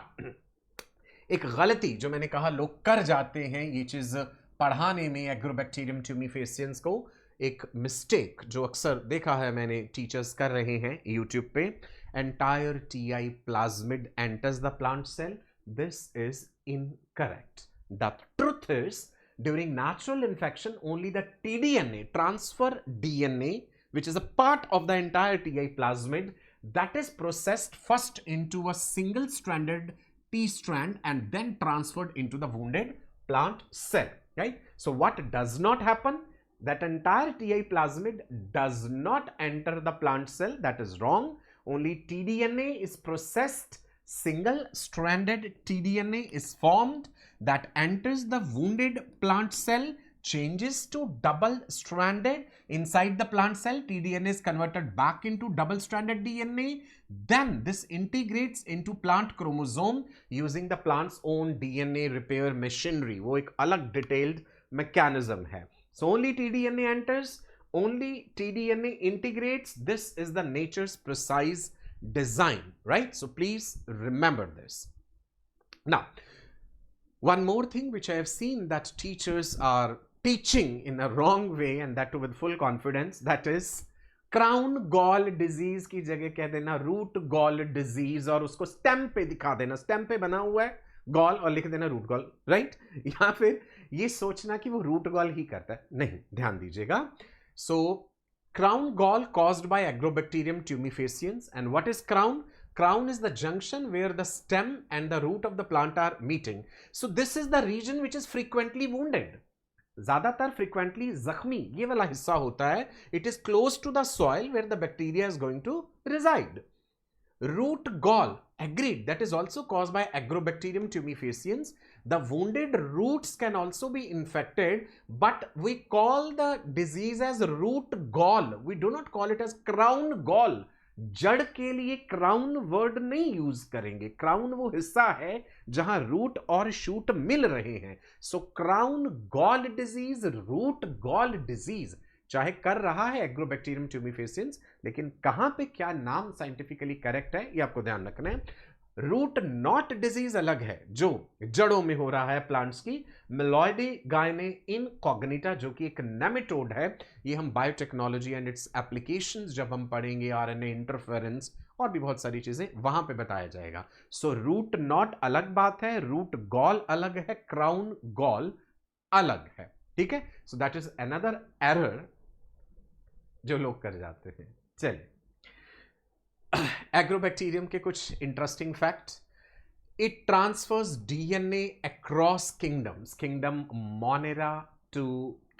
एक गलती जो मैंने कहा लोग कर जाते हैं ये चीज पढ़ाने में Agrobacterium tumefaciens को, एक मिस्टेक जो अक्सर देखा है मैंने टीचर्स कर रहे हैं यूट्यूब पे, entire TI plasmid enters the plant cell. This is incorrect. The truth is during natural infection only the tDNA transfer DNA which is a part of the entire TI plasmid that is processed first into a single stranded T strand and then transferred into the wounded plant cell, right? So what does not happen? That entire TI plasmid does not enter the plant cell. That is wrong. Only tDNA is processed. Single stranded tDNA is formed that enters the wounded plant cell, changes to double stranded. Inside the plant cell, tDNA is converted back into double stranded DNA. Then this integrates into plant chromosome using the plant's own DNA repair machinery. वो एक अलग detailed mechanism है. So only tDNA enters, only tDNA integrates. This is the nature's precise design, right? So please remember this. Now, One more thing which I have seen that teachers are teaching in a wrong way, and that too with full confidence, that is crown gall disease की जगह कह देना root gall disease, और उसको stem पे दिखा देना, stem पे बना हुआ है गॉल और लिख देना रूट गॉल, राइट? या फिर ये सोचना कि वो रूट गॉल ही करता है, नहीं, ध्यान दीजिएगा. सो crown gall caused by Agrobacterium tumefaciens. And what is crown? Crown is the junction where the stem and the root of the plant are meeting. So this is the region which is frequently wounded. ज्यादातर frequently जख्मी ये वाला हिस्सा होता है. It is close to the soil where the bacteria is going to reside. Root gall, agreed, that is also caused by Agrobacterium tumefaciens. The wounded roots can also be infected, but we call the disease as root gall. We do not call it as crown gall. जड़ के लिए crown word नहीं use करेंगे. Crown वो हिस्सा है जहां root और शूट मिल रहे हैं. So crown gall disease, root gall disease चाहे कर रहा है एग्रोबैक्टीरियम ट्यूमीफेसियंस, लेकिन कहां पे क्या नाम साइंटिफिकली करेक्ट है ये आपको ध्यान रखना है. रूट नॉट डिजीज अलग है जो जड़ों में हो रहा है प्लांट्स की. मिलॉइडी गायने इनकॉग्निटा जो कि एक नेमेटोड है, ये हम बायोटेक्नोलॉजी एंड इट्स एप्लीकेशंस जब हम पढ़ेंगे, आरएनए इंटरफेरेंस और भी बहुत सारी चीजें वहां पे बताया जाएगा. सो रूट नॉट अलग बात है, रूट गॉल अलग है, क्राउन गॉल अलग है. ठीक है, so that is another error जो लोग कर जाते हैं. चलिए, एग्रोबैक्टीरियम के कुछ interesting facts. It transfers DNA across kingdoms, kingdom Monera to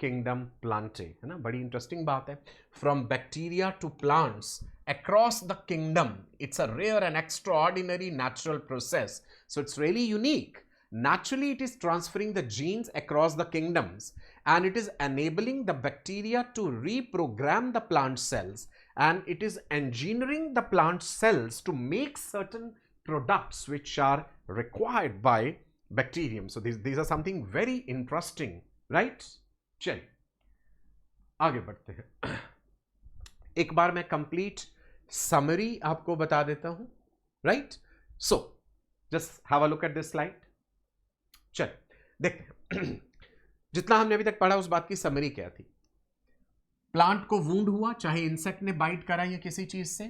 kingdom Plantae, है ना, बड़ी इंटरेस्टिंग बात है. From bacteria to plants across the kingdom, it's a rare and extraordinary natural process. So it's really unique. Naturally, it is transferring the genes across the kingdoms, and it is enabling the bacteria to reprogram the plant cells, and it is engineering the plant cells to make certain products which are required by bacterium. So these are something very interesting, right? चलिए आगे बढ़ते हैं. एक बार मैं complete summary आपको बता देता हूं, right? So just have a look at this slide. चल देखते हैं जितना हमने अभी तक पढ़ा उस बात की समरी क्या थी. प्लांट को वूंड हुआ, चाहे इंसेक्ट ने बाइट करा या किसी चीज से,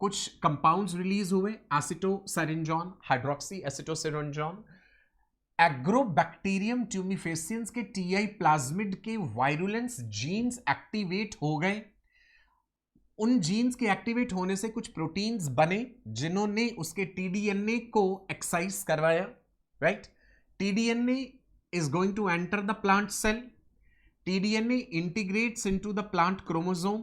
कुछ कंपाउंड्स रिलीज हुए, एसिटोसैरिंजॉन, हाइड्रोक्सी एसिटोसैरिंजॉन. एग्रोबैक्टीरियम ट्यूमीफेसियंस के टीआई प्लाज्मिड के वायरुलेंस जीन्स एक्टिवेट हो गए. उन जीन्स के एक्टिवेट होने से कुछ प्रोटीन्स बने जिन्होंने उसके टीडीएनए को एक्साइज करवाया, right? TDNA is going to enter the plant cell. TDNA integrates into the plant chromosome.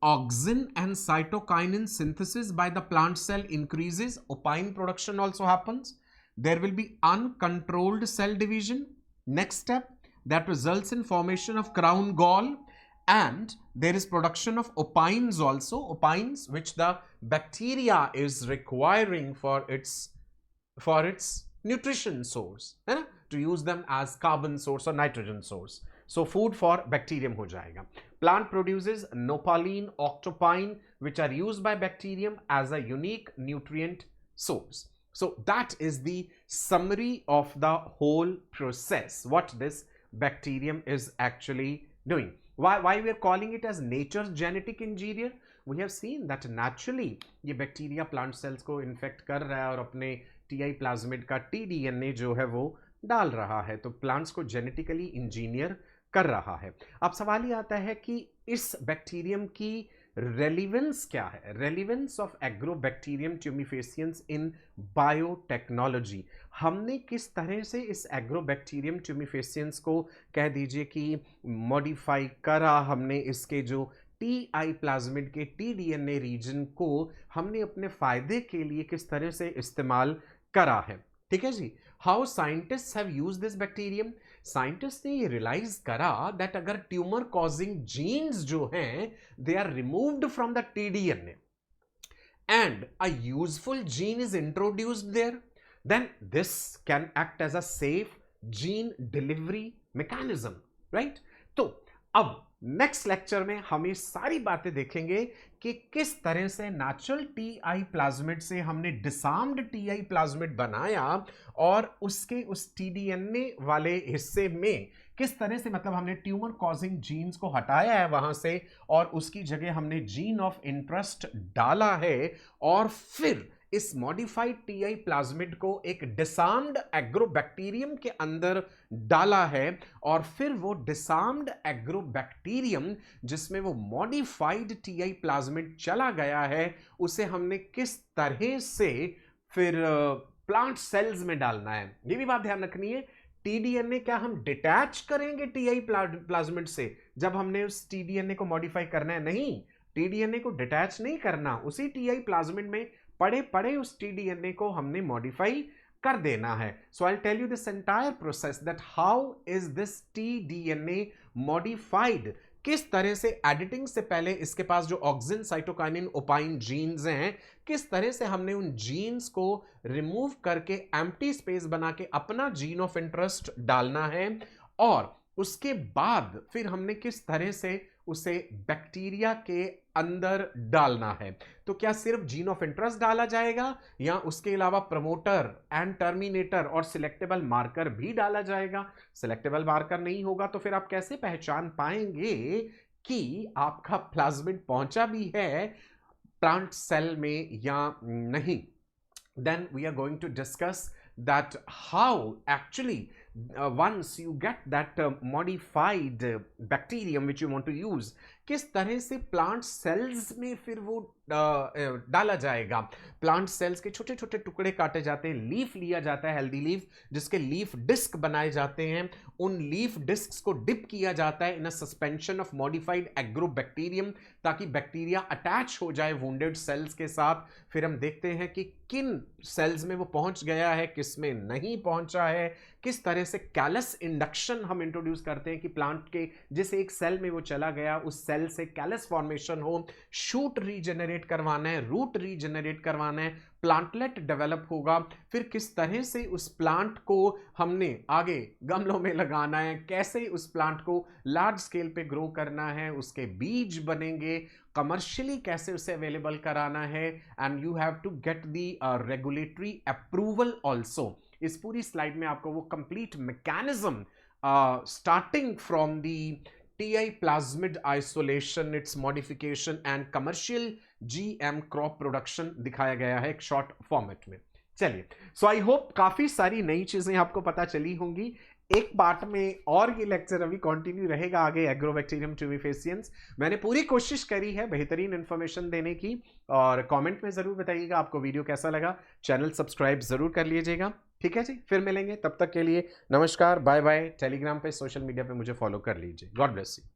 Auxin and cytokinin synthesis by the plant cell increases. Opine production also happens. There will be uncontrolled cell division. Next step, that results in formation of crown gall, and there is production of opines also. Opines which the bacteria is requiring for its nutrition source, है ना, to use them as carbon source or nitrogen source. So food for bacterium हो जाएगा. Plant produces nopalin, octopine, which are used by bacterium as a unique nutrient source. So that is the summary of the whole process, what this bacterium is actually doing. Why we are calling it as nature's genetic engineer? We have seen that naturally ये bacteria plant cells को infect कर रहा है और अपने TI plasmid का T-DNA जो है वो डाल रहा है, तो प्लांट्स को जेनेटिकली इंजीनियर कर रहा है. अब सवाल ये आता है कि इस बैक्टीरियम की रेलिवेंस क्या है, relevance of Agrobacterium tumefaciens in biotechnology. हमने किस तरह से इस एग्रोबैक्टीरियम ट्यूमीफेसियंस को कह दीजिए कि मॉडिफाई करा, हमने इसके जो टीआई प्लाज्मिड के टीडीएनए रीजन को हमने अपने फायदे के लिए किस तरह से इस्तेमाल करा है. ठीक है जी. How scientists have used this bacterium. Scientist ने ये रियलाइज करा दैट अगर ट्यूमर कॉजिंग जीन्स जो हैं they are removed from the TDNA and a useful gene is introduced there, then this can act as a safe gene delivery mechanism, right? तो अब next lecture में हम ये सारी बातें देखेंगे कि किस तरह से नेचुरल टीआई प्लाज्मिड से हमने डिसार्म्ड टीआई प्लाज्मिड बनाया और उसके उस टीडीएनए वाले हिस्से में किस तरह से, मतलब हमने ट्यूमर कॉजिंग जीन्स को हटाया है वहां से और उसकी जगह हमने जीन ऑफ इंटरेस्ट डाला है और फिर इस मॉडिफाइड टीआई प्लाज्मिड को एक डिसार्म्ड एग्रोबैक्टीरियम के अंदर डाला है और फिर वो डिसार्म्ड एग्रोबैक्टीरियम जिसमें वो मॉडिफाइड टीआई प्लाज्मिड चला गया है उसे हमने किस तरह से फिर प्लांट सेल्स में डालना है। ये भी बात ध्यान रखनी है, टीडीएनए क्या हम डिटैच करेंगे टीआई प्लाज्मिड से जब हमने उस टीडीएनए को मॉडिफाई करना है? नहीं, टीडीएनए को डिटैच नहीं करना, उसी टीआई प्लाज्मिड में पड़े पड़े उस टीडीएनए को हमने मॉडिफाई कर देना है। So I tell you this entire process that how is this T DNA modified, किस तरह से एडिटिंग से पहले इसके पास जो ऑक्सिन, साइटोकाइनिन, ओपाइन जीन्स हैं, किस तरह से हमने उन जीन्स को रिमूव करके एम्प्टी स्पेस बना के अपना जीन ऑफ इंटरेस्ट डालना है और उसके बाद फिर हमने किस तरह से उसे बैक्टीरिया के अंदर डालना है। तो क्या सिर्फ जीन ऑफ इंटरेस्ट डाला जाएगा या उसके अलावा प्रमोटर एंड टर्मिनेटर और सिलेक्टेबल मार्कर भी डाला जाएगा? सिलेक्टेबल मार्कर नहीं होगा तो फिर आप कैसे पहचान पाएंगे कि आपका प्लाज्मिड पहुंचा भी है प्लांट सेल में या नहीं? Then we are going to discuss that how actually once you get that modified bacterium which you want to use, किस तरह से प्लांट सेल्स में फिर वो डाला जाएगा। प्लांट सेल्स के छोटे छोटे टुकड़े काटे जाते हैं, लीफ लिया जाता है, हेल्दी लीफ, जिसके लीफ डिस्क बनाए जाते हैं, उन लीफ डिस्क को डिप किया जाता है in a suspension of modified Agrobacterium ताकि बैक्टीरिया अटैच हो जाए वुंडेड सेल्स के साथ। फिर हम देखते हैं कि किन सेल्स में वो पहुंच गया है, किस में नहीं पहुंचा है, किस तरह से कैलस इंडक्शन हम इंट्रोड्यूस करते हैं कि प्लांट के जिस एक सेल में वो चला गया उस सेल से कैलस फॉर्मेशन हो, शूट रीजनरेट करवाना है, रूट रीजनरेट करवाना है, प्लांटलेट डेवलप होगा। फिर किस तरह से उस प्लांट को हमने आगे गमलों में लगाना है, कैसे उस प्लांट को लार्ज स्केल पे ग्रो करना है, उसके बीज बनेंगे, कमर्शियली कैसे उसे अवेलेबल कराना है, and you have to get the regulatory approval also. इस पूरी स्लाइड में आपको वो complete mechanism starting from the TI plasmid isolation, its modification and commercial GM crop production दिखाया गया है एक शॉर्ट फॉर्मेट में। चलिए, सो आई होप काफी सारी नई चीजें आपको पता चली होंगी। एक पार्ट में और ये लेक्चर अभी कंटिन्यू रहेगा आगे, एग्रोबैक्टीरियम ट्यूबिफेसियंस। मैंने पूरी कोशिश करी है बेहतरीन इंफॉर्मेशन देने की और कमेंट में जरूर बताइएगा आपको वीडियो कैसा लगा। चैनल सब्सक्राइब जरूर कर लीजिएगा, ठीक है जी। फिर मिलेंगे, तब तक के लिए नमस्कार, बाय बाय। टेलीग्राम पे, सोशल मीडिया पे मुझे फॉलो कर लीजिए। God bless you.